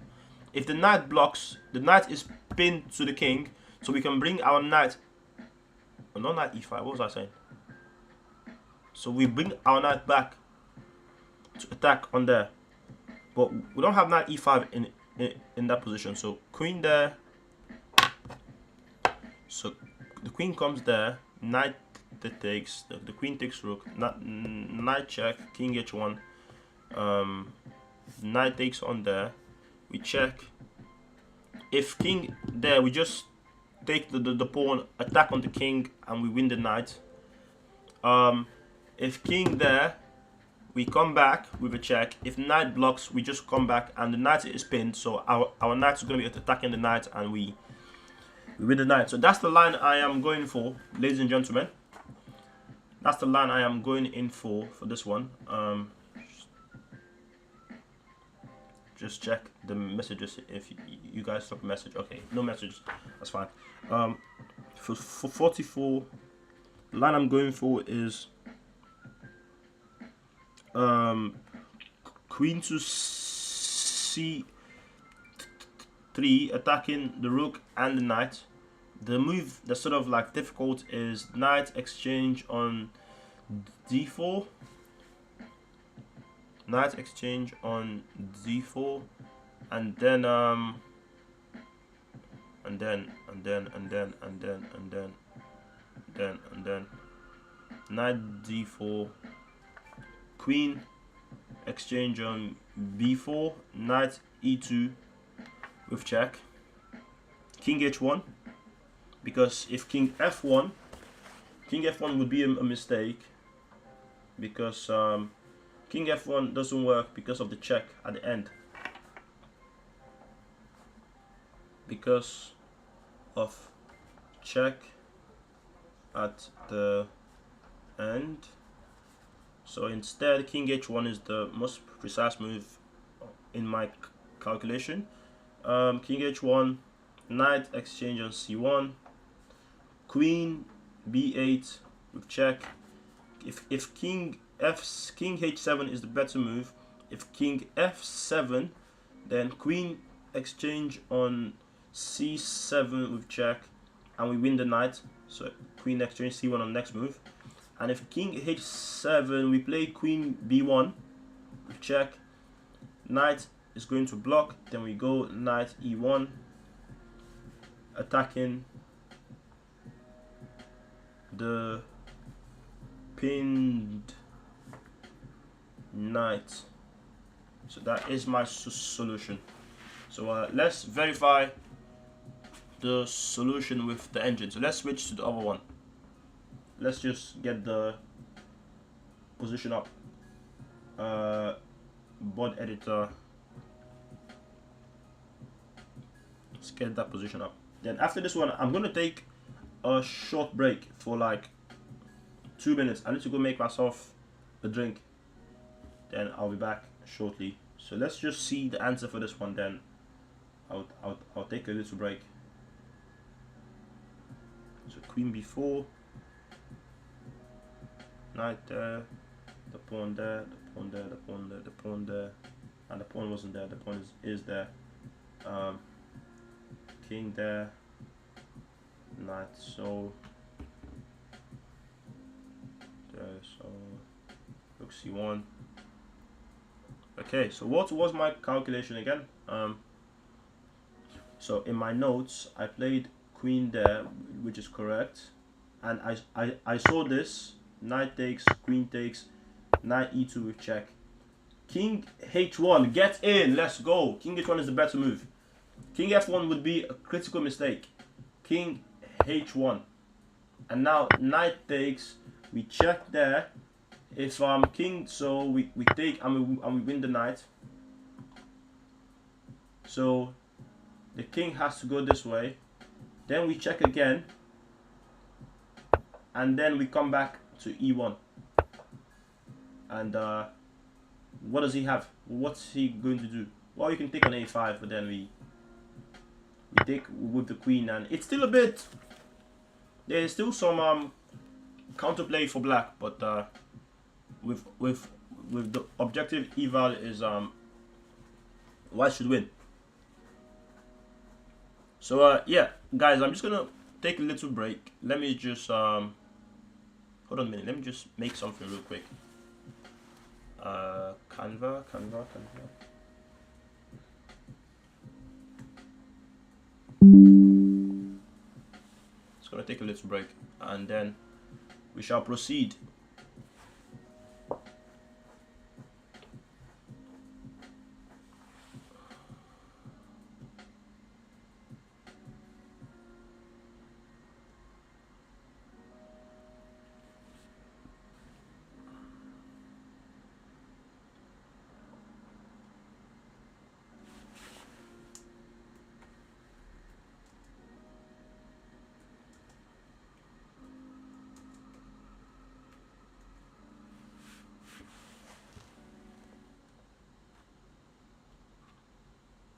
If the knight blocks, the knight is pinned to the king, so we can bring our knight. Oh, not knight e5. What was I saying? So we bring our knight back to attack on there, but we don't have knight e5 in that position. So queen there. So the queen comes there. Knight that takes, the queen takes rook, knight check, king h1, knight takes on there, we check. If king there, we just take the pawn, attack on the king, and we win the knight. If king there, we come back with a check. If knight blocks, we just come back, and the knight is pinned, so our knight is going to be attacking the knight, and we win the knight. So that's the line I am going for, ladies and gentlemen. That's the line I am going in for this one. Just check the messages if you guys drop a message. Okay, no messages, that's fine. For 44, the line I'm going for is queen to c3, attacking the rook and the knight. The move that's sort of like difficult is knight exchange on d4. Knight exchange on d4, and then knight d4, queen exchange on b4, knight e2 with check, king h1. Because if king f1 would be a mistake, because king f1 doesn't work because of the check at the end. Because of check at the end. So instead, king h1 is the most precise move in my calculation. King h1, knight exchange on c1, queen b8 with check. If king h7 is the better move. If king f7, then queen exchange on c7 with check, and we win the knight. So queen exchange c1 on next move. And if king h7, we play queen b1 with check. Knight is going to block. Then we go knight e1, attacking the pinned knight. So that is my solution. So let's verify the solution with the engine. So let's switch to the other one. Let's just get the position up. Board editor. Let's get that position up. Then after this one, I'm gonna take a short break for like 2 minutes. I need to go make myself a drink. Then I'll be back shortly. So let's just see the answer for this one. Then I'll take a little break. So queen b4, knight there, the pawn there, the pawn there, the pawn there, the pawn there, and the pawn wasn't there. The pawn is there. King there, knight, so there, so rook c1. Okay, so what was my calculation again? So in my notes I played queen there, which is correct, and I saw this knight takes, queen takes, knight e2 with check, king h1, get in, let's go. King h1 is the better move. King f1 would be a critical mistake. King h1, and now knight takes, we check there. If king, so we take and we win the knight. So the king has to go this way. Then we check again, and then we come back to e1. And what does he have? What's he going to do? Well, you can take on a5, but then we take with the queen, and it's still a bit. There's still some counterplay for black, but with the objective eval is white should win. So yeah, guys, I'm just gonna take a little break. Let me just hold on a minute. Let me just make something real quick. Canva. It's gonna take a little break, and then we shall proceed.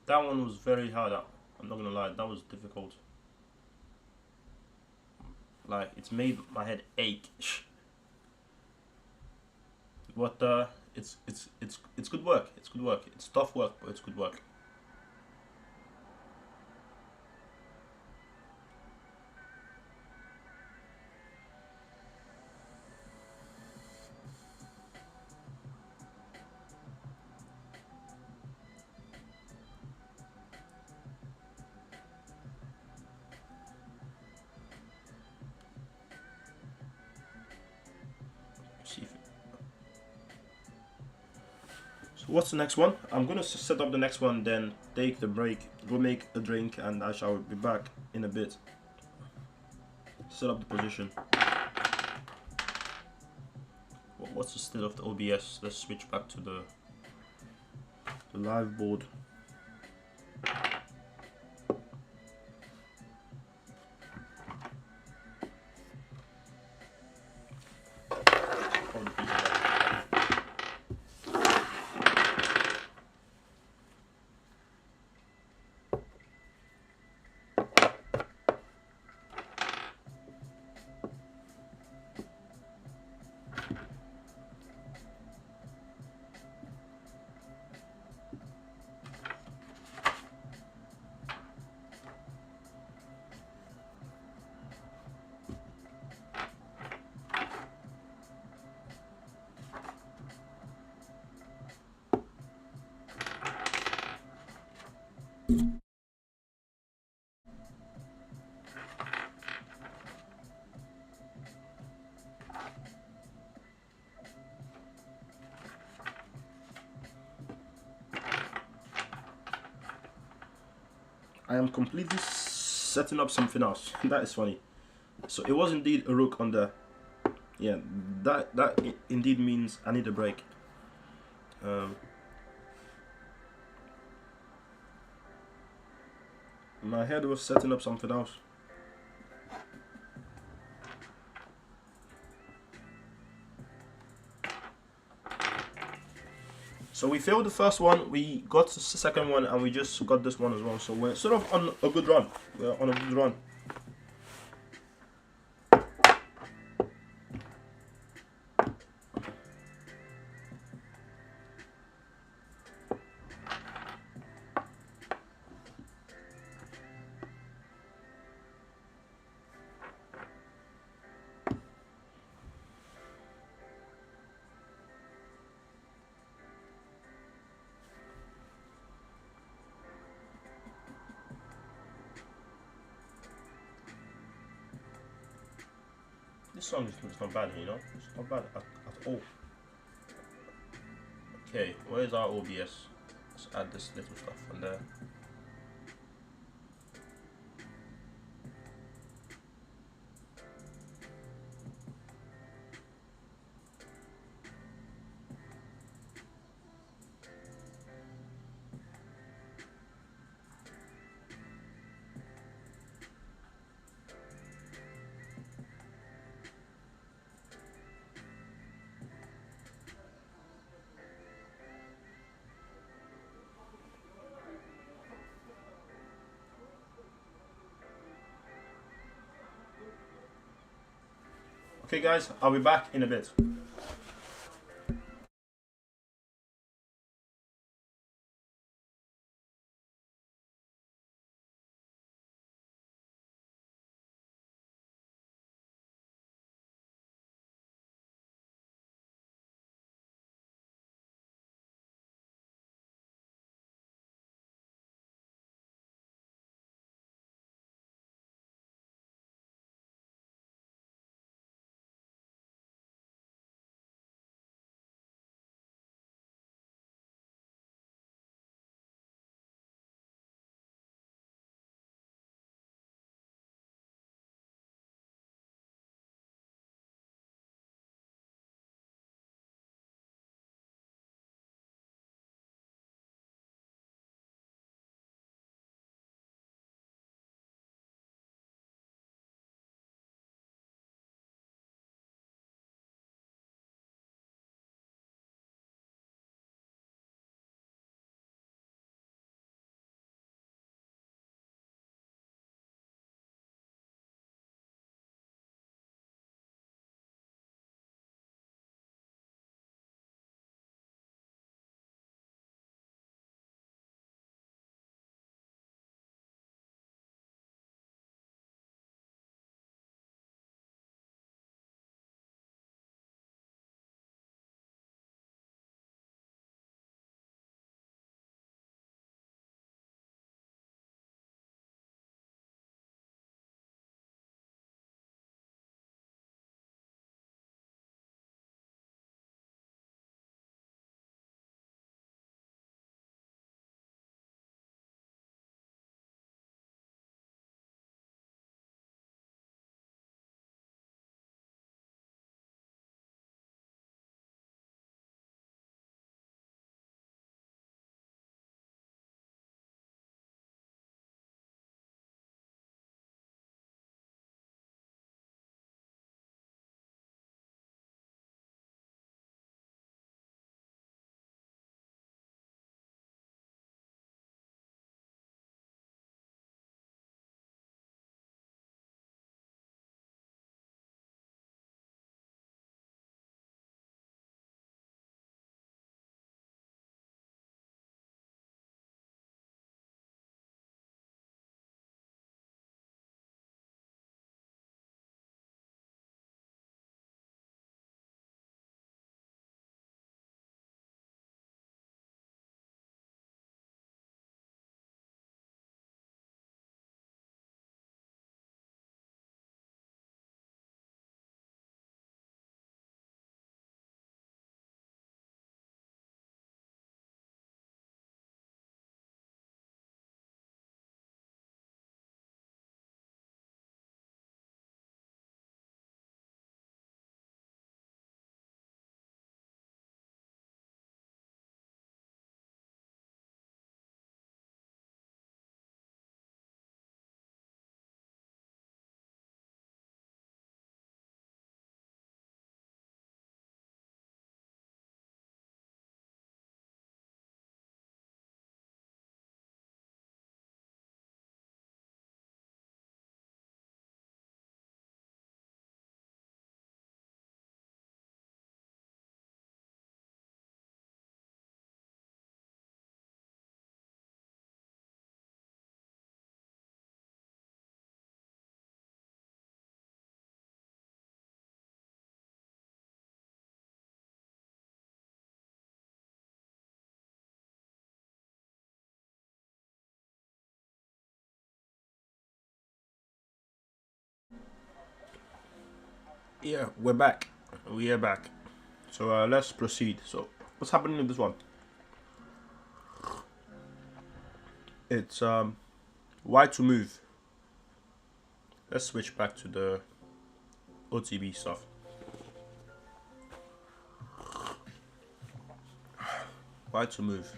That one was very hard. I'm not gonna lie, that was difficult. Like, it's made my head ache. But it's good work. It's good work. It's tough work, but it's good work. So what's the next one? I'm gonna set up the next one, then take the break, go make a drink, and I shall be back in a bit. Set up the position. What's the state of the OBS? Let's switch back to the live board. I am completely setting up something else. That is funny. So it was indeed a rook on the. Yeah, that indeed means I need a break. My head was setting up something else. So we failed the first one, we got the second one, and we just got this one as well. So we're sort of on a good run. We're on a good run. This song is not bad, you know. It's not bad at all. Okay, where's our OBS? Let's add this little stuff on there. Okay, guys, I'll be back in a bit. Yeah, we're back. We are back. So let's proceed. So what's happening with this one? It's why to move. Let's switch back to the OTB stuff. Why to move.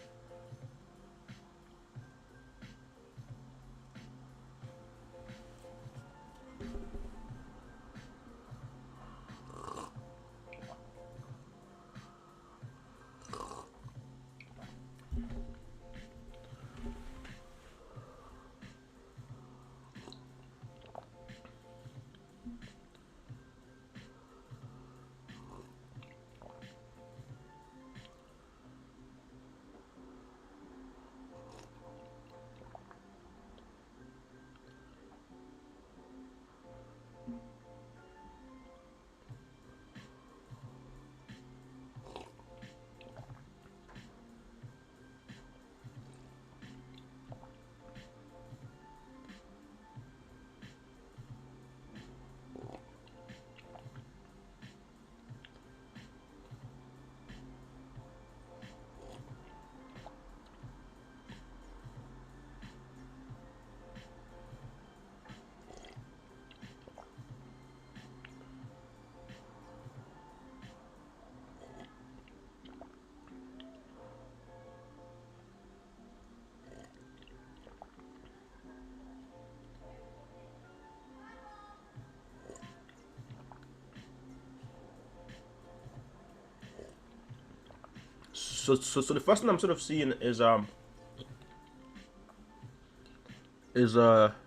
So the first thing I'm sort of seeing is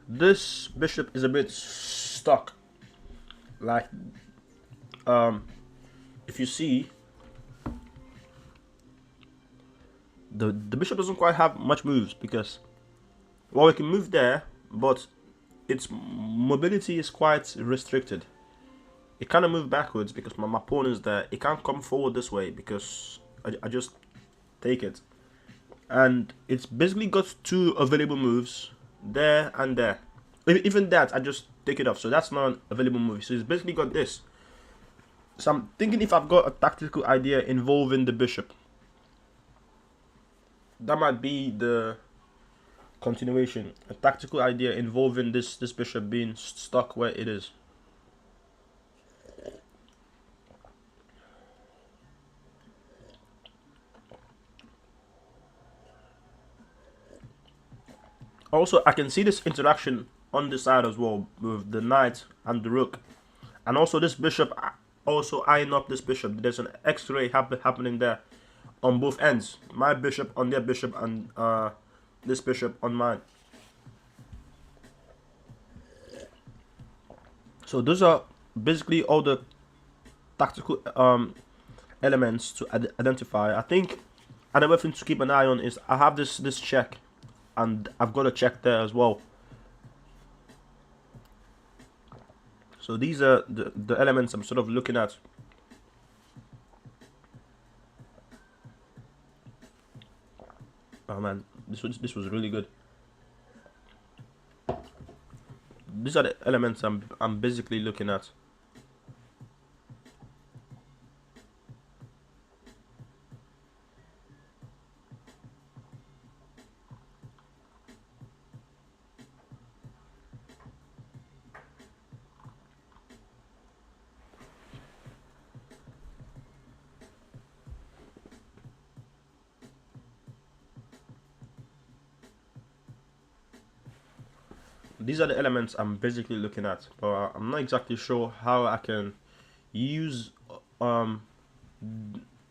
this bishop is a bit stuck. Like if you see the bishop doesn't quite have much moves because well we can move there, but its mobility is quite restricted. It can't move backwards because my pawn is there. It can't come forward this way because I just take it. And it's basically got two available moves, there and there. Even that, I just take it off. So that's not an available move. So it's basically got this. So I'm thinking if I've got a tactical idea involving the bishop. That might be the continuation. A tactical idea involving this bishop being stuck where it is. Also, I can see this interaction on this side as well with the knight and the rook. And also this bishop, also eyeing up this bishop. There's an X-ray happening there on both ends. My bishop on their bishop and this bishop on mine. So those are basically all the tactical elements to identify. I think another thing to keep an eye on is I have this check. And I've got a check there as well. So these are the elements I'm sort of looking at. Oh man, this was really good. These are the elements I'm basically looking at. These are the elements I'm basically looking at, but I'm not exactly sure how I can use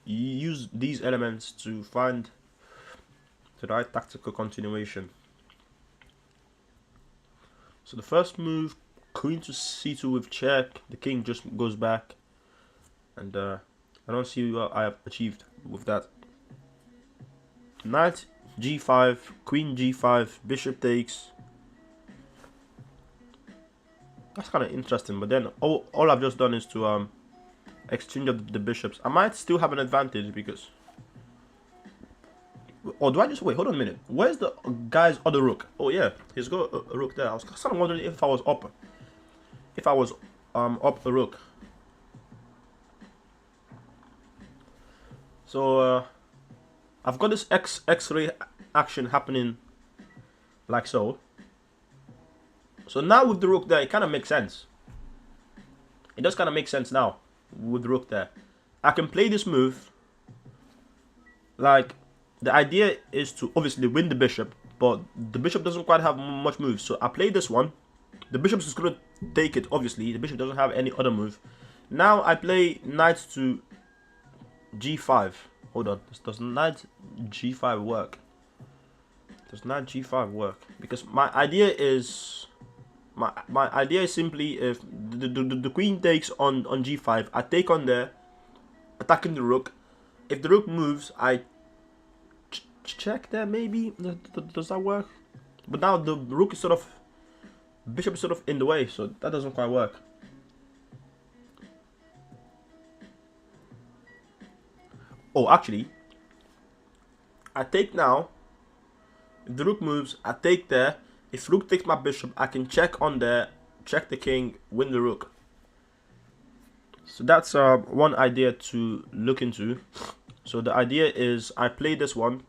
these elements to find the right tactical continuation. So the first move, queen to c2 with check, the king just goes back, and I don't see what I have achieved with that. Knight g5, queen g5, bishop takes. That's kind of interesting, but then all I've just done is to exchange of the bishops. I might still have an advantage because... Or do I just... Wait, hold on a minute. Where's the guy's other rook? Oh yeah, he's got a rook there. I was kind of wondering if I was up. If I was up a rook. So I've got this X-ray action happening like so. So now with the rook there, it kind of makes sense. It does kind of make sense now with the rook there. I can play this move. Like, the idea is to obviously win the bishop, but the bishop doesn't quite have much moves. So I play this one. The bishop is going to take it, obviously. The bishop doesn't have any other move. Now I play knight to g5. Hold on. Does knight g5 work? Does knight g5 work? Because my idea is... My idea is simply if the queen takes on g5, I take on there, attacking the rook. If the rook moves, I check there maybe. Does that work? But now the rook is sort of, bishop is sort of in the way, so that doesn't quite work. Oh, actually, I take now. If the rook moves, I take there. If rook takes my bishop, I can check on there, check the king, win the rook. So that's one idea to look into. So the idea is I play this one.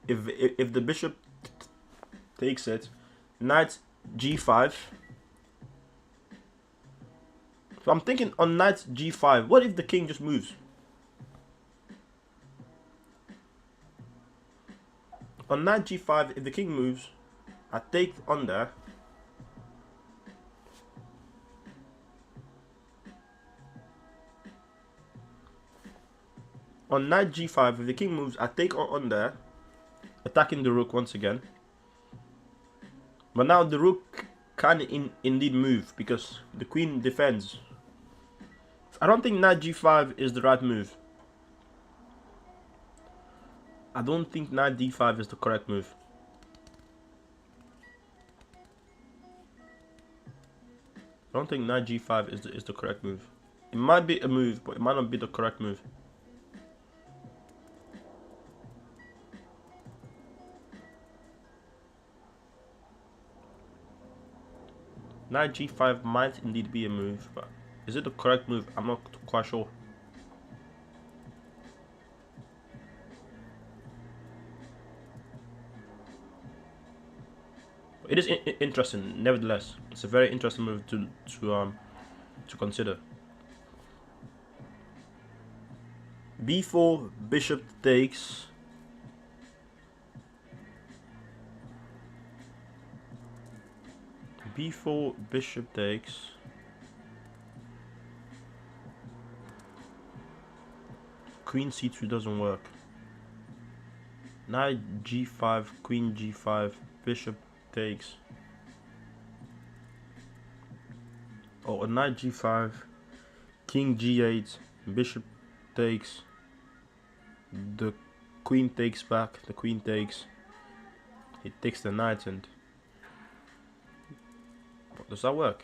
If the bishop takes it, knight g5. So I'm thinking on knight g5, what if the king just moves? On knight g5, if the king moves, I take on there. On knight g5, if the king moves, I take on there, attacking the rook once again. But now the rook can indeed move because the queen defends. I don't think knight g5 is the right move. I don't think knight d5 is the correct move. I don't think knight g5 is the correct move. It might be a move, but it might not be the correct move. Knight g5 might indeed be a move, but is it the correct move? I'm not quite sure. It is interesting, nevertheless. It's a very interesting move to consider. b4, bishop takes. b4, bishop takes. Queen c2 doesn't work. Knight g5, queen g5, bishop takes. Oh, a knight g5, king g8, bishop takes. The queen takes back. The queen takes. He takes the knight, and does that work?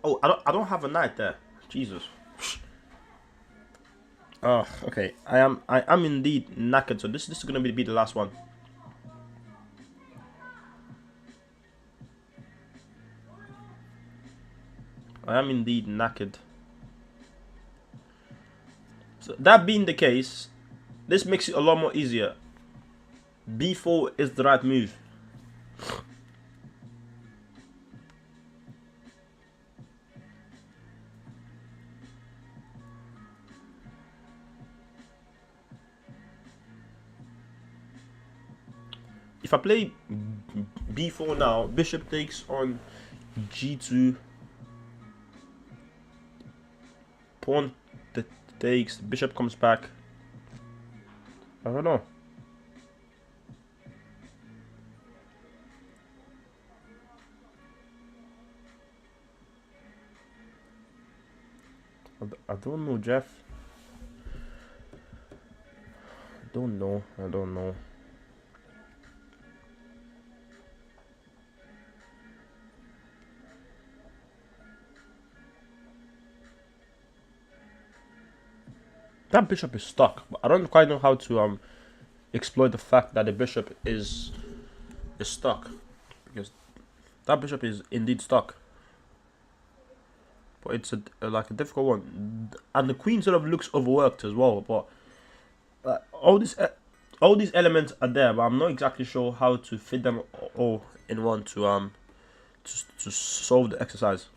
Oh, I don't have a knight there. Jesus. Oh, okay. I am indeed knackered. So this is gonna be the last one. I am indeed knackered. So that being the case, this makes it a lot more easier. b4 is the right move. If I play b4 now, bishop takes on g2, pawn takes, bishop comes back. I don't know. I don't know, Jeff. I don't know. That bishop is stuck. But I don't quite know how to exploit the fact that the bishop is stuck, because that bishop is indeed stuck. but it's like a difficult one, and the queen sort of looks overworked as well. But all these elements are there, but I'm not exactly sure how to fit them all in one to solve the exercise.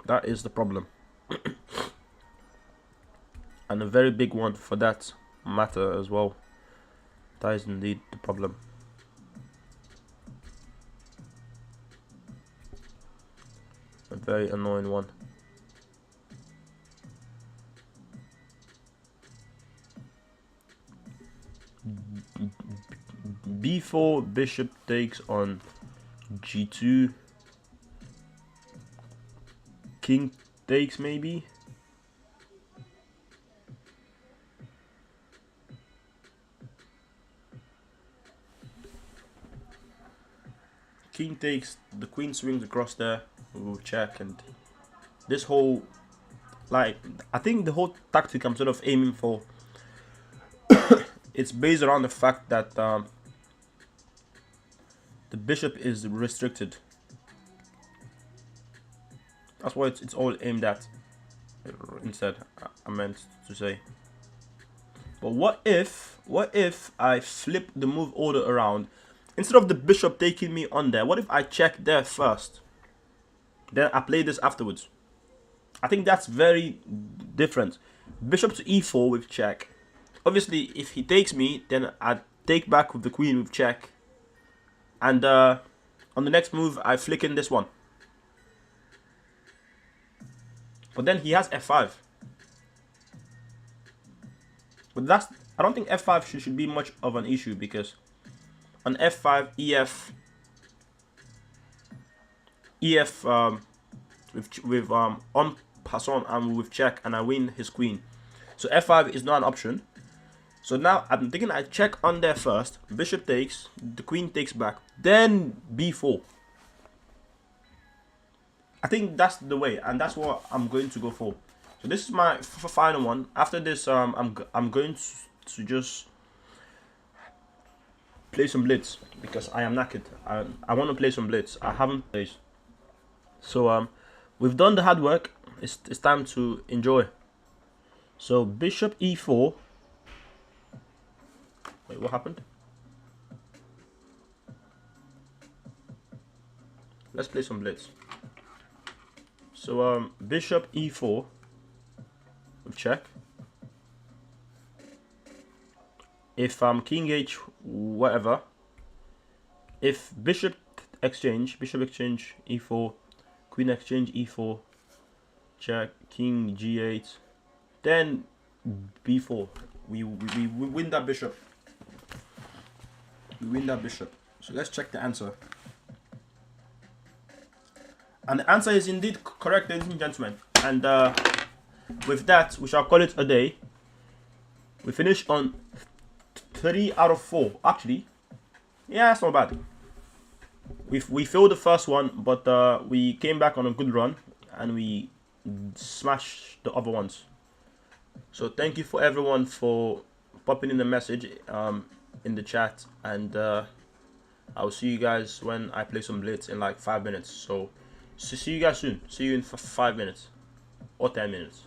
That is the problem, and a very big one for that matter as well. That is indeed the problem. A very annoying one. B4, bishop takes on G2. King takes maybe. King takes, the queen swings across there, we'll check, and this whole, like, I think the whole tactic I'm sort of aiming for, it's based around the fact that the bishop is restricted. That's what it's all aimed at. Instead, I meant to say. But what if I flip the move order around? Instead of the bishop taking me on there, what if I check there first? Then I play this afterwards. I think that's very different. Bishop to e4 with check. Obviously, if he takes me, then I take back with the queen with check. And on the next move, I flick in this one. But then he has f5. But I don't think f5 should be much of an issue, because on f5, ef with en passant and with check, and I win his queen. So f5 is not an option. So now I'm thinking I check on there first. Bishop takes, the queen takes back, then b4. I think that's the way, and that's what I'm going to go for. So this is my final one. After this, I'm going to just play some blitz, because I am knackered. I want to play some blitz. I haven't played. So we've done the hard work. It's time to enjoy. So bishop e4. Wait, what happened? Let's play some blitz. So bishop e4 with check. If king h whatever. If bishop exchange e4, queen exchange e4, check, king g8, then b4. We win that bishop. We win that bishop. So let's check the answer. And the answer is indeed correct, ladies and gentlemen. And with that, we shall call it a day. We finished on 3 out of 4. Actually, yeah, that's not bad. We failed the first one, but we came back on a good run, and we smashed the other ones. So thank you for everyone for popping in the message in the chat, and I'll see you guys when I play some blitz in like 5 minutes. So see you guys soon. See you in 5 minutes or 10 minutes.